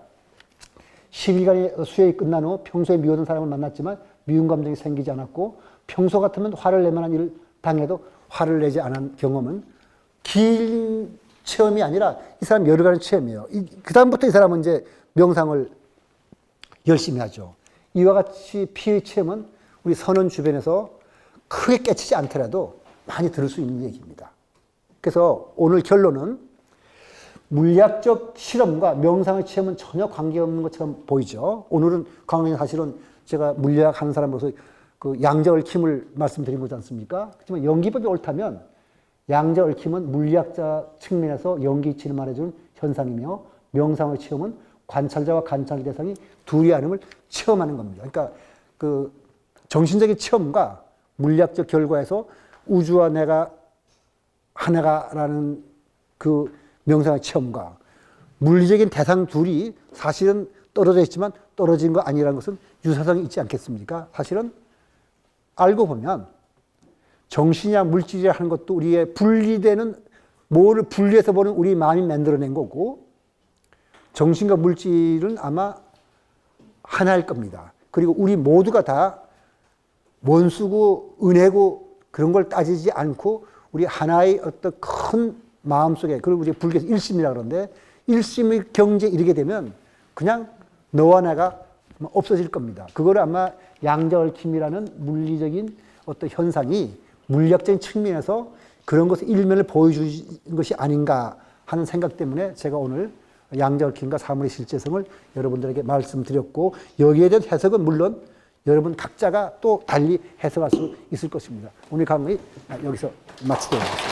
Speaker 1: 10일간의 수혈이 끝난 후 평소에 미워하던 사람을 만났지만 미운 감정이 생기지 않았고 평소 같으면 화를 낼 만한 일을 당해도 화를 내지 않은 경험은 긴 체험이 아니라 이 사람 여러 가지 체험이에요. 그 다음부터 이 사람은 이제 명상을 열심히 하죠. 이와 같이 피의 체험은 우리 선원 주변에서 크게 깨치지 않더라도 많이 들을 수 있는 얘기입니다. 그래서 오늘 결론은 물리학적 실험과 명상의 체험은 전혀 관계없는 것처럼 보이죠. 오늘은 강의는 사실은 제가 물리학 하는 사람으로서 그 양자 얽힘을 말씀드린 거지 않습니까? 하지만 연기법이 옳다면 양자 얽힘은 물리학자 측면에서 연기 이치를 말해주는 현상이며 명상의 체험은 관찰자와 관찰 대상이 둘이 하는 걸 체험하는 겁니다. 그러니까 그 정신적인 체험과 물리학적 결과에서 우주와 내가 하나가라는 그 명상의 체험과 물리적인 대상 둘이 사실은 떨어져 있지만 떨어진 거 아니라는 것은 유사성이 있지 않겠습니까? 사실은 알고 보면 정신이나 물질이라 하는 것도 우리의 분리되는 뭐를 분리해서 보는 우리 마음이 만들어낸 거고 정신과 물질은 아마 하나일 겁니다. 그리고 우리 모두가 다 원수고 은혜고 그런 걸 따지지 않고 우리 하나의 어떤 큰 마음속에 그리고 우리 불교에서 일심이라고 그러는데 일심의 경지에 이르게 되면 그냥 너와 내가 없어질 겁니다. 그거를 아마 양자 얽힘이라는 물리적인 어떤 현상이 물리학적인 측면에서 그런 것의 일면을 보여주는 것이 아닌가 하는 생각 때문에 제가 오늘 양자 얽힘과 사물의 실제성을 여러분들에게 말씀드렸고 여기에 대한 해석은 물론 여러분 각자가 또 달리 해석할 수 있을 것입니다. 오늘 강의 여기서 마치도록 하겠습니다.